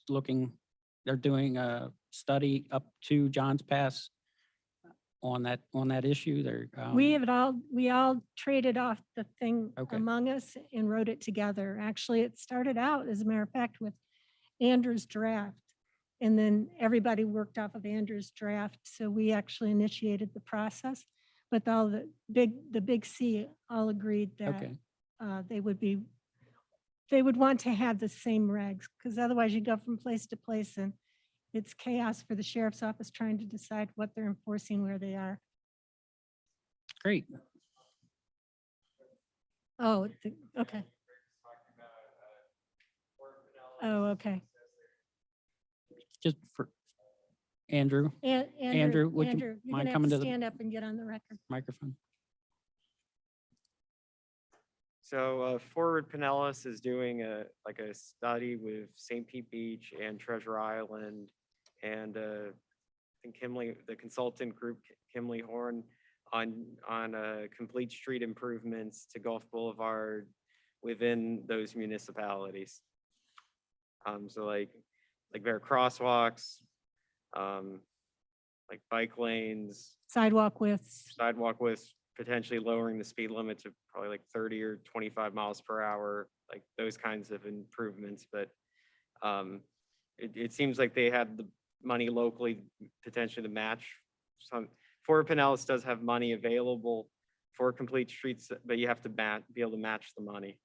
they're doing a study up to Johns Pass on that issue. They're, We all traded off the thing Okay. among us and wrote it together. Actually, it started out, as a matter of fact, with Andrew's draft. And then everybody worked off of Andrew's draft. So we actually initiated the process. But all the big C all agreed that okay, they would want to have the same regs, because otherwise you go from place to place and it's chaos for the sheriff's office trying to decide what they're enforcing where they are. great. Oh, okay. Oh, okay. Just for Andrew, Andrew, would you Andrew, you're mind gonna have coming to to the stand up and get on the record. microphone. So Forward Pinellas is doing a study with St. Pete Beach and Treasure Island and I think the consultant group, Kimley Horn, on complete street improvements to Gulf Boulevard within those municipalities. So like there are crosswalks, like bike lanes, Sidewalk widths. sidewalk widths, potentially lowering the speed limit to probably like 30 or 25 miles per hour, like those kinds of improvements. But it seems like they had the money locally potentially to match some. Fort Pinellas does have money available for complete streets, but you have to be able to match the money.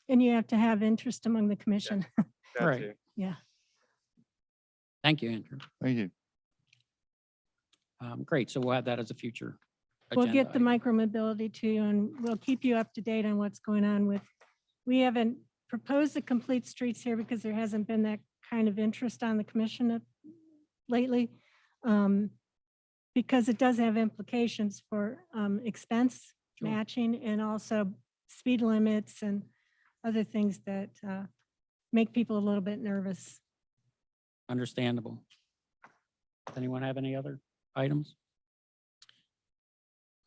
And you have to have interest among the commission. That Right. too. Yeah. Thank you, Andrew. Thank you. Great, so we'll have that as a future. We'll agenda get the item. micromobility to you and we'll keep you up to date on what's going on with. We haven't proposed the complete streets here because there hasn't been that kind of interest on the commission lately. Because it does have implications for expense Sure. matching and also speed limits and other things that make people a little bit nervous. Understandable. Does anyone have any other items?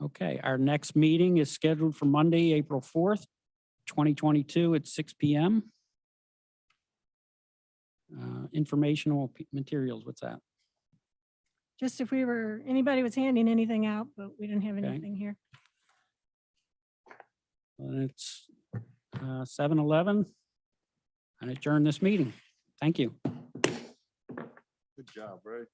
Okay, our next meeting is scheduled for Monday, April 4th, 2022 at 6 PM. Informational materials, what's that? Just if anybody was handing anything out, but we didn't have Okay. anything here. And it's 7:11. And adjourn this meeting. Thank you. Good job, Ray.